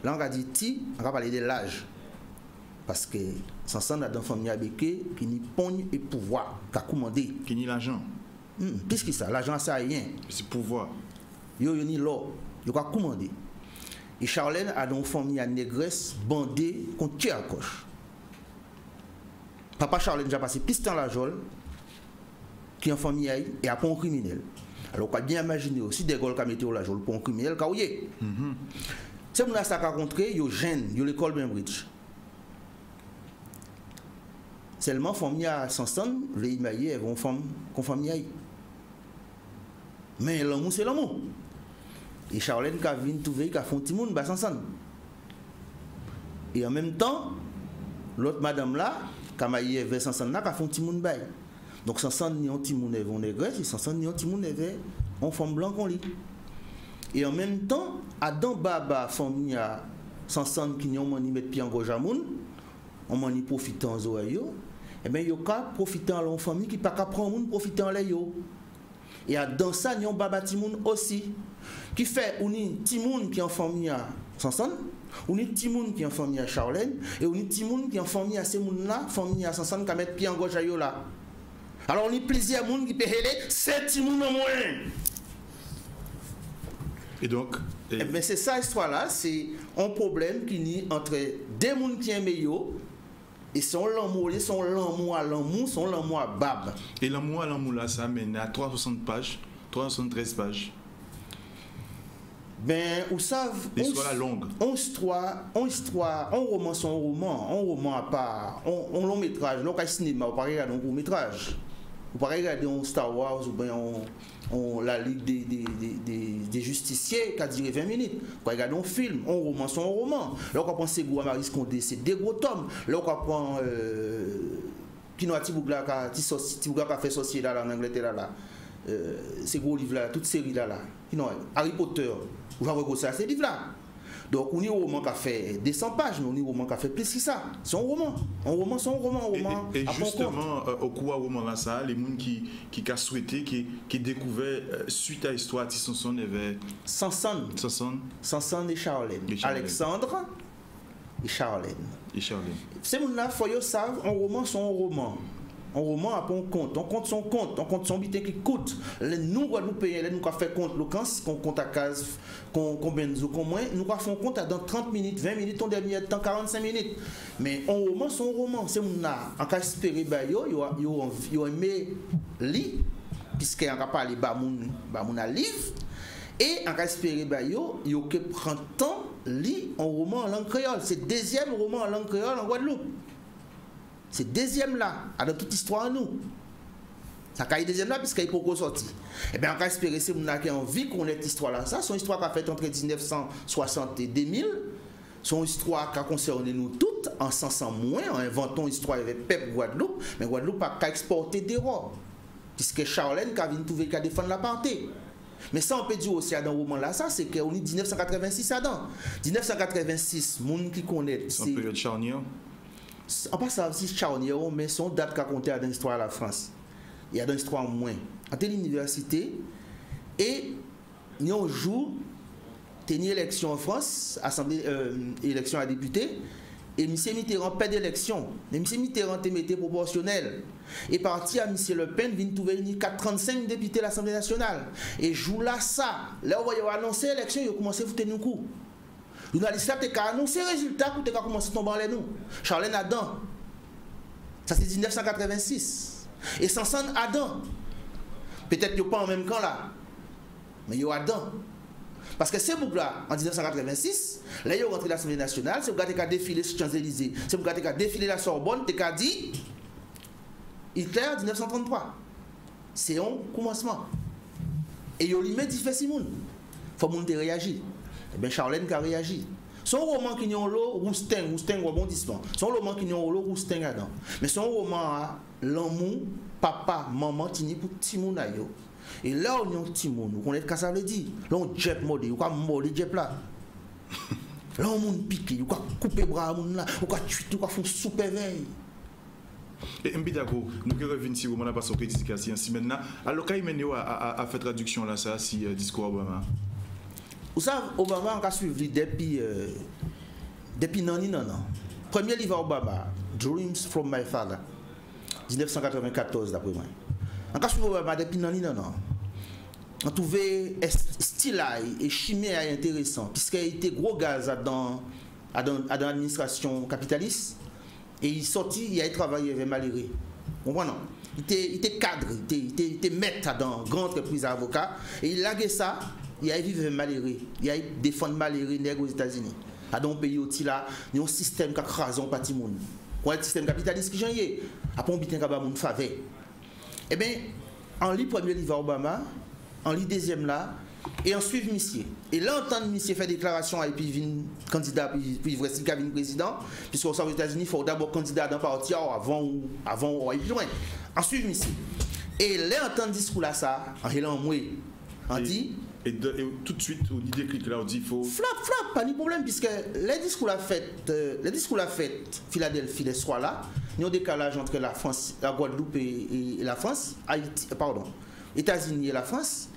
Là, on va dire ti, on va parler de l'âge. Parce que Sansan a dans famille avec qui n'y pogne et pouvoir, qui a commandé. Qui n'y l'argent. Plus que ça, l'argent, ça n'a rien. C'est pouvoir. Yo ni l'or, yo a commandé. Et Charlène a dans famille à négresse bandée contre tir à coche. Papa Charlène a passé plus de temps à la jole qui en famille et à un criminel. Alors, on peut bien imaginer aussi des gars qui mettent la jole pour un criminel, qui c'est mon ça rencontré, yo jeune, yo l'école Bainbridge. Seulement famille à Sansan, les imaillés vont femme famille. Mais l'amour c'est l'amour. Et Charlène qui vient trouver qui a fait un petit monde bas Sansan. Et en même temps, l'autre madame là, qui a maillé vers Sansan là, qui a fait un petit monde bail. Donc Sansan ni un petit monde vers négresse, et Sansan ni un petit monde vers un femme blanc qu'on lit. Et en même temps, Adam Baba, famille à Sansan qui n'ont pas mis pied en gauche à moun, on m'en y profite en zoayo, et bien, il y a profiter en famille qui pas qu'à prendre moun profiter en l'ayo. Et dans ça, il y a Baba Timoun aussi, qui fait un Timoun qui est en famille à Sansan, un Timoun qui est en famille à Charlène, et un Timoun qui est en famille à ces moun là, famille à Sansan qui met pied en gauche à yo là. Alors, on y plusieurs moun qui peut aider, c'est Timoun en moins. Et donc, mais c'est ça l'histoire-là, c'est un problème qui nie entre des gens qui aiment yo et son l'amour, son l'amour à l'amour, son l'amour à bab. Et l'amour à l'amour là, ça mène à 360 pages, 373 pages. Ben, vous savez, l'histoire longue. Un roman, c'est un roman à part, un long métrage, là, au cinéma, vous parlez d'un court métrage. Vous parlez regarder un Star Wars ou bien la Ligue des Justiciers qui a duré 20 minutes. Vous regardez un film, un roman, c'est un roman. Là, on prend Ségou à Marie Scondé, c'est des gros tomes. Là, on prend Kino Tibougla qui a fait sorcier là, en Angleterre là. Ces gros livres là, toute série là. Harry Potter, vous avez regardé ça, ces livres là. Donc, on a un roman qui a fait 200 pages, mais on a un roman qui a fait plus que ça. C'est un roman. Un roman, c'est un roman. Et justement, au cours du roman là, ça, les gens qui ont souhaité, qui découvert suite à l'histoire de Sansan et Sansan et Charlène. Alexandre et Charlène. Ces gens-là, il faut que savent, un roman, c'est un roman. Un roman a un compte, on compte son bitin qui coûte. Nous, Guadeloupéens, nous avons fait compte, qu'on compte à case, qu'on benzo, qu'on moins, nous avons fait compte dans 30 minutes, 20 minutes, on dernier temps 45 minutes. Mais un roman, c'est un roman. C'est mon en cas espéré, yo aimé lire, puisque on a parlé de mon livre, et en cas espéré, yo que prend temps lire un roman en langue créole. C'est le deuxième roman en langue créole en Guadeloupe. C'est deuxième là, dans toute histoire nous. Ça a deuxième là, puisqu'il est pas sorti. Eh bien, on va espérer que nous avons envie qu'on ait cette histoire là. Ça, c'est une histoire qui a fait entre 1960 et 2000. C'est une histoire qui a concerné nous toutes, en sens en moins, en inventant une histoire avec peuple Guadeloupe. Mais Guadeloupe n'a pas exporté des rois. Puisque Charlène qui a venu trouver qu'à défendre la partie. Mais ça, on peut dire aussi dans le roman là, ça, c'est qu'on est 1986 dedans. 1986, le monde qui connaît. C'est une période charnière. On passe à aussi charnière, mais son date qu'a compté dans l'histoire de la France. Il y a dans l'histoire moins. À l'université, et il y a un jour, il y a une élection en France, élection à député, et M. Mitterrand perd l'élection. Mais M. Mitterrand était proportionnel. Et parti à M. Le Pen, vient trouver 35 députés de l'Assemblée nationale. Et joue là ça. Là, on va annoncer l'élection, il a commencé à foutre nous coup. Le journaliste a annoncé le résultat pour qu'il a commencé à tomber en nous. Charlène Adam. Ça c'est 1986. Et Sansan Adam. Peut-être qu'il n'y a pas en même temps là. Mais il y a Adam. Parce que c'est pour là, en 1986, là, il est rentré à l'Assemblée nationale, c'est pour qu'il a défilé sur Champs-Élysées, c'est pour qu'il a défilé la Sorbonne, il a dit Hitler 1933. c'est un commencement. Et il y a dit fait si moun. Faut moun te réagir. Et bien Charlène qui a réagi. Son roman qui n'a l'eau roustin rebondissement. Son roman qui n'a l'eau roustin dedans. Mais son roman l'amour papa maman tini pour petit moun ayo. Et là on est petit moun, on connaît ça veut dire. Là on jep mode, ou quoi mode jep là. Là on moun piqué, ou quoi couper bras moun là, ou quoi tuer, ou quoi font super veille. Et Mbidako, nous qui revenons si on a pas sorti d'éducation si maintenant alors quand il mène à faire traduction là ça si discours Obama. Vous savez Obama on a suivi depuis non. Premier livre Obama, Dreams from My Father, 1994 d'après moi. On a suivi Obama depuis non. On a trouvé style et chimie intéressant puisqu'il était gros gaz dans l'administration capitaliste. Et il sortit, il a travaillé avec Maléré. Vous comprenez? Il était cadre, il était maître dans une grande entreprise d'avocats. Et il a ça, il a vécu avec Maléré. Il a défendu Maléré aux États-Unis. Dans un pays où il y a un système qui a crasé un petit monde. Un système capitaliste qui j'en ai. Après, on a un faveur. Eh bien, on lit le premier livre Obama, on lit le deuxième là, et on suit monsieur. Et là, on entend monsieur faire déclaration et puis il vient candidat, puis il vient président, puisque aux États-Unis, il faut d'abord candidat dans le parti avant aller plus loin. On suit monsieur. Et là, on entend le discours là, ça, on dit. Et tout de suite, on dit déclic là, on dit il faut. Flap, pas de problème, puisque les discours la fête Philadelphie, les soirs là, il y a un décalage entre la France, la Guadeloupe et la France, États-Unis et la France.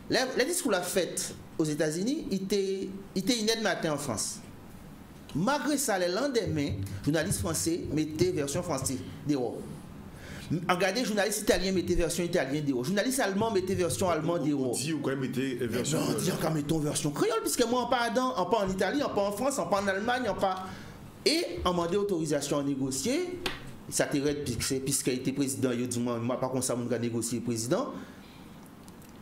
Les discours la fête aux États-Unis étaient inédits matin en France. Malgré ça, les lendemains, journalistes français mettaient version française d'Europe. Regardez, journalistes italiens mettaient version italienne d'Europe. Journalistes allemands mettaient version allemande d'Europe. On dit ou quand même mettez version. On dit quand mettons version créole, puisque moi on part en Italie, on part en France, on part en Allemagne, on part. Et on demandait autorisation à négocier. Ça t'arrête puisqu'il était président, il dit moi par contre ça on a négocié le président.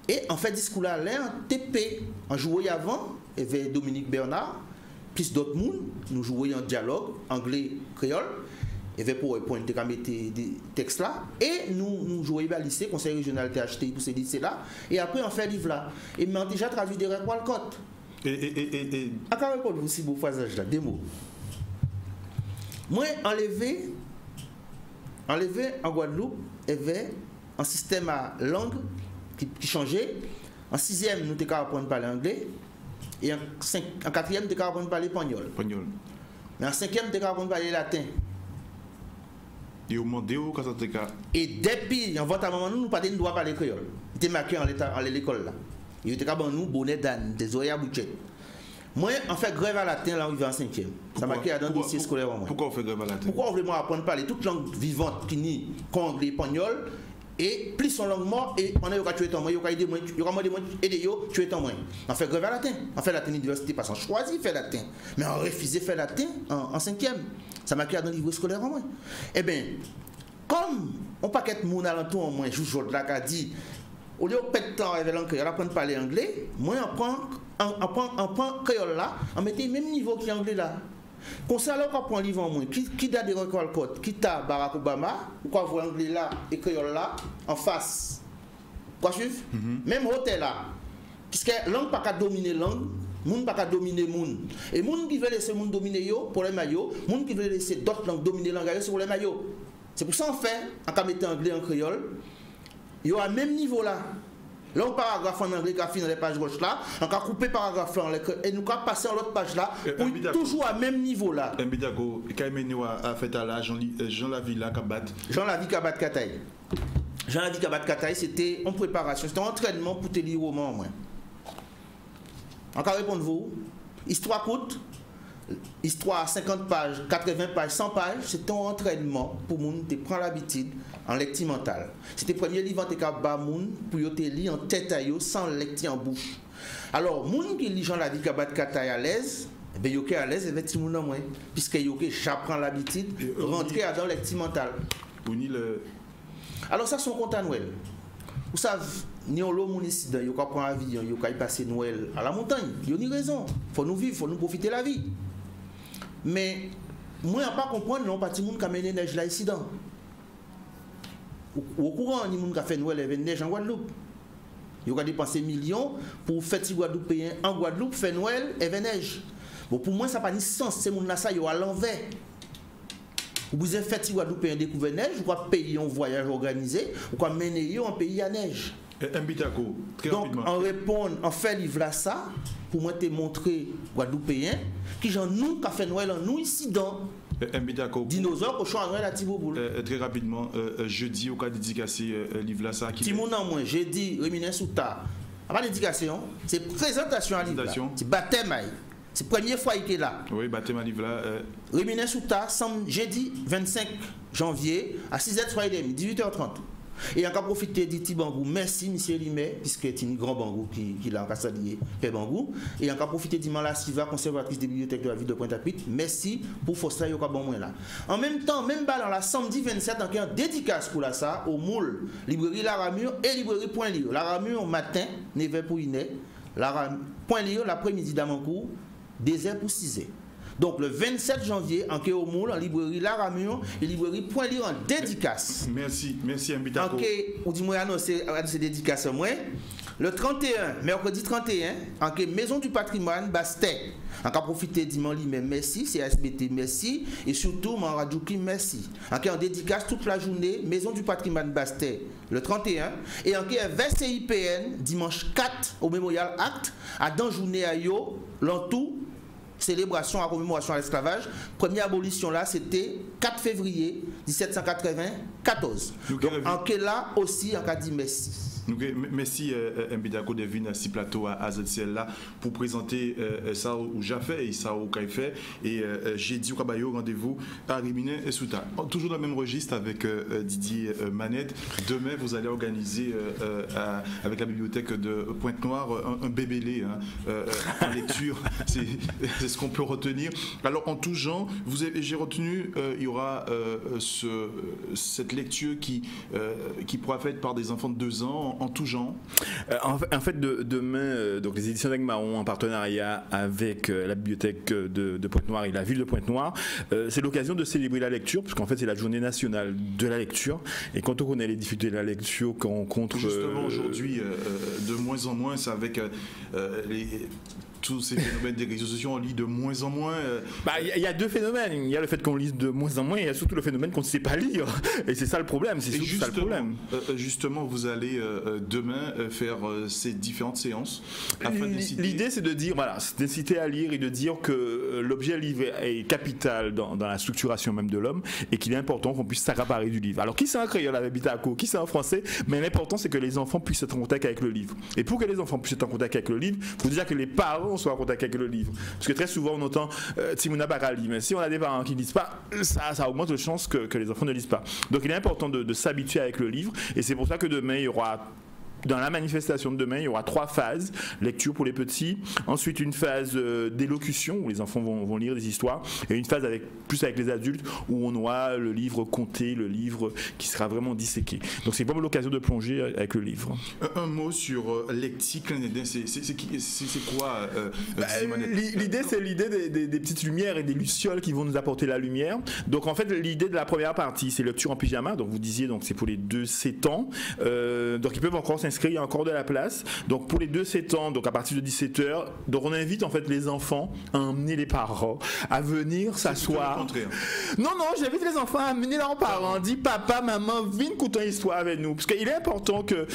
Et en fait, discours là, en TP, on jouait avant, il y avait Dominique Bernard, plus d'autres monde, nous jouions en dialogue, anglais, créole, il y avait pour mettre des textes là, et nous jouions au lycée, conseil régional THT, pour ces lycées là, et après on fait livre là. Et on a déjà traduit des règles Walcott. Et. À quoi répondre aussi pour phasage là, des mots. Moi, enlevé en Guadeloupe, il y avait un système à langue qui changeait. En 6e, nous étions capables de parler anglais. Et en 4e, nous étions capables de parler espagnol. Mais en 5e, nous étions capables de parler latin. Et depuis, en votre moment, nous ne parlions pas parler créole. Il était marqué en l'école là. Il était capable de nous bonnet d'âne, des oreilles à boucher. Moi, on fait grève à latin là, on vient en 5e. Ça marqué dans le dossier scolaire. Pourquoi on fait grève à latin? Pourquoi on veut apprendre à parler toute langue vivante qui nie comme anglais, espagnol? Et plus son langue mort, et on a tué ton moins, il y a aider yo, tuer ton moins. On fait grève à latin. On fait latin université parce qu'on choisit faire latin. Mais on refusait faire latin en 5e. Ça m'a créé dans le livre scolaire en moins. Eh bien, comme on paquet de monde alentour en moins, joue là qui a dit, au lieu de perdre temps avec l'anglais, on apprend à parler anglais, moi on prend créole là, on mettait le même niveau que l'anglais là. Comme ça, là, on prend un livre en moins. Qui a des records code? Qui t'a Barack Obama? Ou quoi, vous anglais là et créole là en face? Quoi suivre? Même hôtel là. Puisque langue pas qu'à dominer langue, monde pas qu'à dominer monde. Et monde qui veut laisser monde dominer yo, pour les maillots, monde qui veut laisser d'autres langues dominer langue, c'est pour les maillots. C'est pour ça qu'on fait, en mettant anglais en créole, yo à même niveau là. Là, un paragraphe en anglais qui a fini dans les pages gauche là, on a coupé paragraphe là et nous avons passé à l'autre page là, pour toujours à même niveau là. Mbidako, Kaimeno a fait à la Jean-Lavie Kabat. Jean-Lavie Kabat Kataï. Jean-Lavie Kabat Kataï, c'était en préparation, c'était un entraînement pour te lire roman au moins. Encore répondre-vous, histoire courte, histoire 50 pages, 80 pages, 100 pages, c'est un entraînement pour moun te prendre l'habitude en lecture mentale. C'était le premier livre qui a moun pour te lire en tête à yo sans lecture en bouche. Alors, moun qui lit Jean-Lavie Kabat Kataï à l'aise, eh bien, yoke à l'aise avec ti moun en moins, puisque yoke j'apprends l'habitude rentrer dans la lecture mentale. Alors ça, c'est un compte à Noël. Vous savez, ni on l'eau, mon incident, il y a prendre avion, il y a passer Noël à la montagne. Il y a une raison. Il faut nous vivre, il faut nous profiter de la vie. Mais moi, je ne pas comprendre, non, pas tout le monde qui a mené neige là ici. au courant, ni moun qui fait Noël et neige en Guadeloupe. Ils ont dépensé millions pour faire des Guadeloupéens en Guadeloupe, faire Noël et neige. Bon, pour moi, ça n'a pas de sens. C'est moun là, ça, ils ont à l'envers. Vous avez fait des Guadeloupéens découvrir neige, vous pouvez payer un voyage organisé, vous pouvez mener en pays à neige. Donc, en répondre, en fait, livre là ça, pour moi, te montrer Guadeloupéens qui j'en nous, qui fait Noël en nous ici dans. Dinosaures, cochon à Noël à Tiboboul. Très rapidement, jeudi, au cas dédicacé, livre là ça. Timon en moins, jeudi, Réminen Souta. Pas dédication, c'est présentation à livre. C'est baptême. C'est la première fois qu'il était là. Oui, baptême à livre là. Réminen Souta, jeudi 25 janvier à 6h30, 18h30. Et encore profiter du petit Bangou. Merci, monsieur Limet, puisque c'est un grand Bangou qui l'a encore salué, Père Bangou. Et encore profiter du Mala Siva, conservatrice des bibliothèques de la ville de Pointe-à-Pitre. Merci pour Foster Yoka Bon là. En même temps, même ballon la samedi 27, en dédicace pour la ça, au Moule, librairie La Ramure et librairie Point Lire. La Ramure, matin, 9h pour Iné. Point Lire, l'après-midi d'Amancourt, 2h pour 6h. Donc le 27 janvier, en Kéomoul, en librairie La Ramure et librairie Point Lire en dédicace. Merci Mbitako. En Ké, ou dis-moi annoncer dédicace moi. Le 31, mercredi 31, en Ké, Maison du Patrimoine, Bastet. En cas profiter dimanche, merci, CSBT, merci, et surtout, mon Radjouki, merci. En Ké, en dédicace toute la journée, Maison du Patrimoine, Bastet, le 31, et en Ké, VCIPN, dimanche 4, au Mémorial Act, à dans journée à Yo, l'entour, célébration à commémoration à l'esclavage. Première abolition là, c'était 4 février 1794. Donc en quel là aussi, en cas dit merci. Merci Mbidako Devine si plateau à ZCL là pour présenter ça où j'ai fait et ça où j'ai fait et j'ai dit au Kabayo rendez-vous à Réminen et Souta. Toujours dans le même registre avec Didier Manette. Demain vous allez organiser avec la bibliothèque de Pointe-Noire un bébélé en lecture. C'est ce qu'on peut retenir. Alors en tout genre, j'ai retenu il y aura cette lecture qui pourra être faite par des enfants de 2 ans. En tout genre. En fait, demain, donc les éditions d'Agmaron en partenariat avec la bibliothèque de Pointe-Noire et la ville de Pointe-Noire, c'est l'occasion de célébrer la lecture, parce qu'en fait, c'est la journée nationale de la lecture. Et quand on connaît les difficultés de la lecture qu'on rencontre. Justement, aujourd'hui, de moins en moins, c'est avec tous ces phénomènes des réseaux sociaux, on lit de moins en moins. Il y a 2 phénomènes. Il y a le fait qu'on lise de moins en moins et il y a surtout le phénomène qu'on ne sait pas lire. Et c'est ça le problème. C'est surtout ça le problème. Justement, vous allez demain faire ces différentes séances. L'idée, c'est de dire, voilà, d'inciter à lire et de dire que l'objet livre est capital dans la structuration même de l'homme et qu'il est important qu'on puisse s'accaparer du livre. Alors, qui c'est un créole avec Bitako, qui c'est un français, mais l'important, c'est que les enfants puissent être en contact avec le livre. Et pour que les enfants puissent être en contact avec le livre, il faut déjà que les parents soit en contact avec le livre. Parce que très souvent on entend Timouna Barali, mais si on a des parents qui ne lisent pas, ça augmente les chances que les enfants ne lisent pas. Donc il est important de s'habituer avec le livre et c'est pour ça que demain il y aura. Dans la manifestation de demain, il y aura 3 phases. Lecture pour les petits, ensuite une phase d'élocution où les enfants vont lire des histoires et une phase plus avec les adultes où on aura le livre compté, le livre qui sera vraiment disséqué. Donc c'est vraiment l'occasion de plonger avec le livre. Un mot sur lectique, c'est quoi L'idée, c'est l'idée des petites lumières et des lucioles qui vont nous apporter la lumière. Donc en fait, l'idée de la première partie, c'est lecture en pyjama. Donc vous disiez, donc c'est pour les 2-7 ans. Donc ils peuvent encore s'inscrire, il y a encore de la place. Donc pour les 2-7 ans, donc à partir de 17h, donc on invite en fait les enfants à emmener les parents à venir s'asseoir. Non, j'invite les enfants à amener leurs parents. Dit papa, maman, viens écouter une histoire avec nous. Parce qu'il est important que,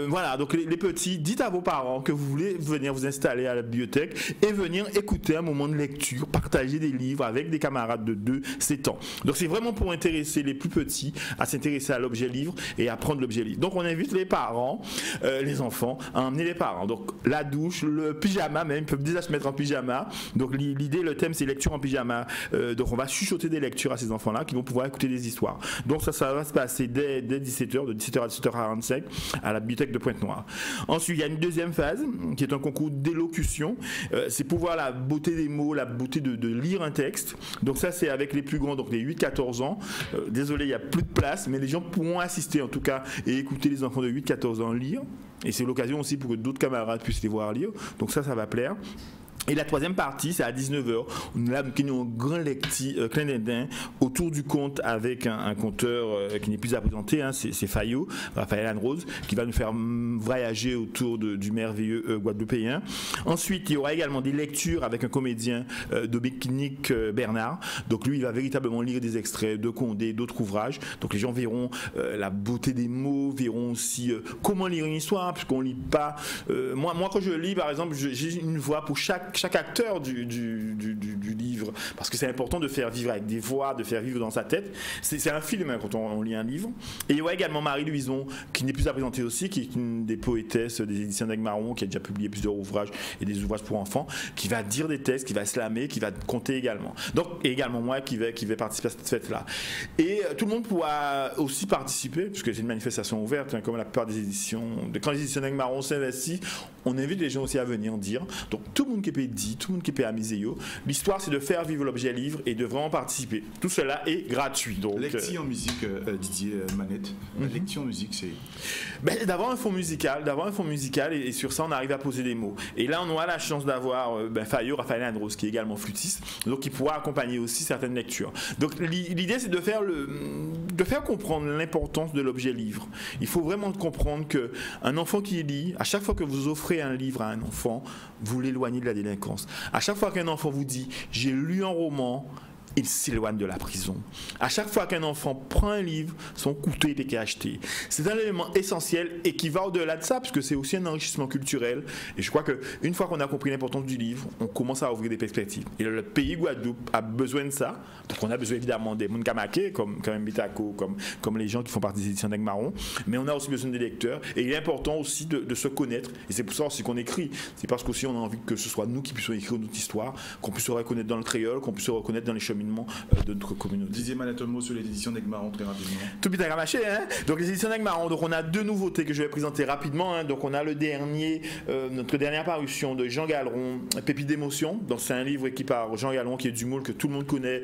voilà, donc les petits, dites à vos parents que vous voulez venir vous installer à la bibliothèque et venir écouter un moment de lecture, partager des livres avec des camarades de 2-7 ans. Donc c'est vraiment pour intéresser les plus petits à s'intéresser à l'objet livre et à prendre l'objet livre. Donc on invite les parents, les enfants, à emmener les parents. Donc la douche, le pyjama même, ils peuvent déjà se mettre en pyjama. Donc l'idée, le thème, c'est lecture en pyjama. Donc on va chuchoter des lectures à ces enfants-là qui vont pouvoir écouter des histoires. Donc ça va se passer dès 17h, de 17h à 17h45 à la bibliothèque de Pointe-Noire. Ensuite, il y a une deuxième phase qui est un concours d'élocution. C'est pour voir la beauté des mots, la beauté de lire un texte. Donc ça, c'est avec les plus grands, donc les 8-14 ans. Désolé, il n'y a plus de place, mais les gens pourront assister en tout cas et écouter les enfants de 8-14 ans lire. Et c'est l'occasion aussi pour que d'autres camarades puissent les voir lire. Donc ça va plaire. Et la troisième partie, c'est à 19h. Nous avons un grand clin d'Indien autour du conte avec un conteur qui n'est plus à présenter, hein, c'est Fayot, Raphaël Anne-Rose, qui va nous faire voyager autour du merveilleux guadeloupéen. Ensuite, il y aura également des lectures avec un comédien, Dominique Bernard. Donc lui, il va véritablement lire des extraits de Condé, d'autres ouvrages. Donc les gens verront la beauté des mots, verront aussi comment lire une histoire, puisqu'on ne lit pas. Moi, quand je lis, par exemple, j'ai une voix pour chaque acteur du livre, parce que c'est important de faire vivre avec des voix, de faire vivre dans sa tête. C'est un film hein, quand on lit un livre. Et il y aura également Marie Louison, qui n'est plus à présenter aussi, qui est une des poétesses des éditions d'Aigle-Marron, qui a déjà publié plusieurs ouvrages et des ouvrages pour enfants, qui va dire des textes, qui va slammer, qui va compter également. Donc, et également moi qui vais participer à cette fête-là. Et tout le monde pourra aussi participer, puisque c'est une manifestation ouverte, hein, comme la plupart des éditions. Quand les éditions d'Aigle-Marron s'investissent, on invite les gens aussi à venir dire. Donc, tout le monde qui peut dire, tout le monde qui peut amuser. L'histoire, c'est de faire vivre l'objet livre et de vraiment participer. Tout cela est gratuit. Donc, lecture en musique, Didier Manette. Lecture en musique, c'est d'avoir un fond musical, et sur ça, on arrive à poser des mots. Et là, on aura la chance d'avoir Fayot, Raphaël Andros, qui est également flûtiste, donc qui pourra accompagner aussi certaines lectures. Donc, l'idée, c'est de faire comprendre l'importance de l'objet livre. Il faut vraiment comprendre qu'un enfant qui lit, à chaque fois que vous offrez un livre à un enfant, vous l'éloignez de la délinquance. À chaque fois qu'un enfant vous dit « j'ai lu un roman », il s'éloigne de la prison. À chaque fois qu'un enfant prend un livre, son couteau est acheté. C'est un élément essentiel et qui va au-delà de ça, puisque c'est aussi un enrichissement culturel. Et je crois qu'une fois qu'on a compris l'importance du livre, on commence à ouvrir des perspectives. Et le pays Guadeloupe a besoin de ça. Donc on a besoin évidemment des Mounkamake, comme Mbitako, comme les gens qui font partie des éditions d'Aigle-Marron. Mais on a aussi besoin des lecteurs. Et il est important aussi de se connaître. Et c'est pour ça aussi qu'on écrit. C'est parce qu'aussi on a envie que ce soit nous qui puissions écrire notre histoire, qu'on puisse se reconnaître dans le créole, qu'on puisse se reconnaître dans les chemins de notre communauté. Didier Manette, un mot sur les éditions d'Aigle-Marron très rapidement. Tout bien ramaché, hein. Donc les éditions d'Aigle-Marron, donc on a deux nouveautés que je vais présenter rapidement. Hein. Donc on a notre dernière parution de Jean Galeron, Pépite d'émotion. Donc c'est un livre écrit par Jean Galeron qui est du Moule que tout le monde connaît.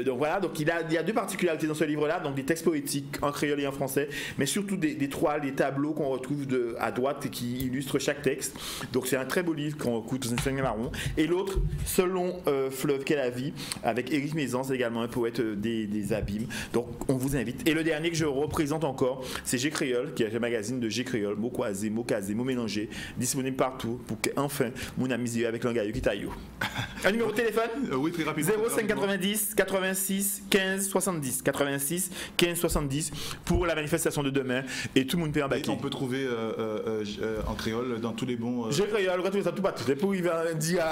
Donc voilà, donc il y a deux particularités dans ce livre-là, donc des textes poétiques en créole et en français, mais surtout des toiles, des tableaux qu'on retrouve à droite et qui illustrent chaque texte. Donc c'est un très beau livre qu'on écoute aux éditions d'Aigle-Marron. Et l'autre, Selon fleuve qu'est la vie, avec Éric Mézan, également un poète des abîmes. Donc on vous invite. Et le dernier que je représente encore, c'est G Créole, qui est un magazine de G Créole, mots croisés, mots casés, mots mélangés, disponible partout pour qu'enfin mon ami avec l'angaïo qui taillot. Un numéro de téléphone Oui, très rapidement. 0590 86 15 70 86 15 70 pour la manifestation de demain et tout le monde peut embarquer. On peut trouver en créole dans tous les bons. G Créole, retrouver ça tout partout. C'est pour il va dire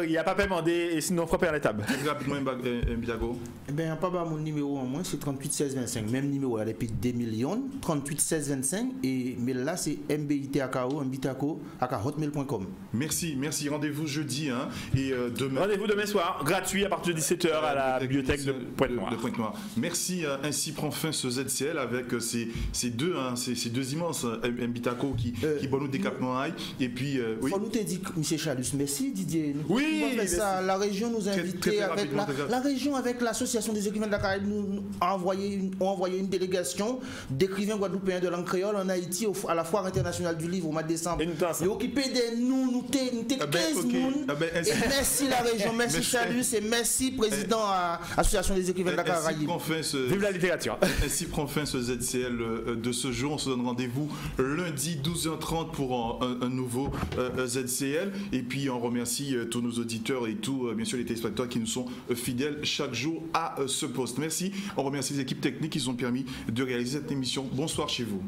il n'y a pas demandé et sinon frapper à la table. Rapidement, Mbitago. Eh bien, pas mon numéro en moins, c'est 38 16 25. Même numéro là depuis 2 millions, 38 16 25. Et mais là, c'est mbitako@hotmail.com. Merci. Rendez-vous jeudi hein, et demain. Rendez-vous demain soir, gratuit à partir de 17h à la bibliothèque de Pointe-Noire. Merci. Ainsi prend fin ce ZCL avec ces deux immenses Mbitako qui bonne décapement et puis oui. Faut nous te dire, M. Chalus, merci Didier. Oui. Ça, la région nous a invités avec la région avec l'association des écrivains de la Caraïbe nous ont envoyé une délégation d'écrivains guadeloupéens de langue créole en Haïti à la foire internationale du livre au mois de décembre. Et occupé de nous 15 personnes. Et merci la région, merci Chalus et merci président à l'association des écrivains de la Caraïbe. Vive la littérature. Ainsi prend fin ce ZCL de ce jour. On se donne rendez-vous lundi 12h30 pour un nouveau ZCL. Et puis on remercie tous nos auditeurs et tous bien sûr les téléspectateurs qui nous sont fidèles chaque jour à ce poste. Merci. On remercie les équipes techniques qui nous ont permis de réaliser cette émission. Bonsoir chez vous.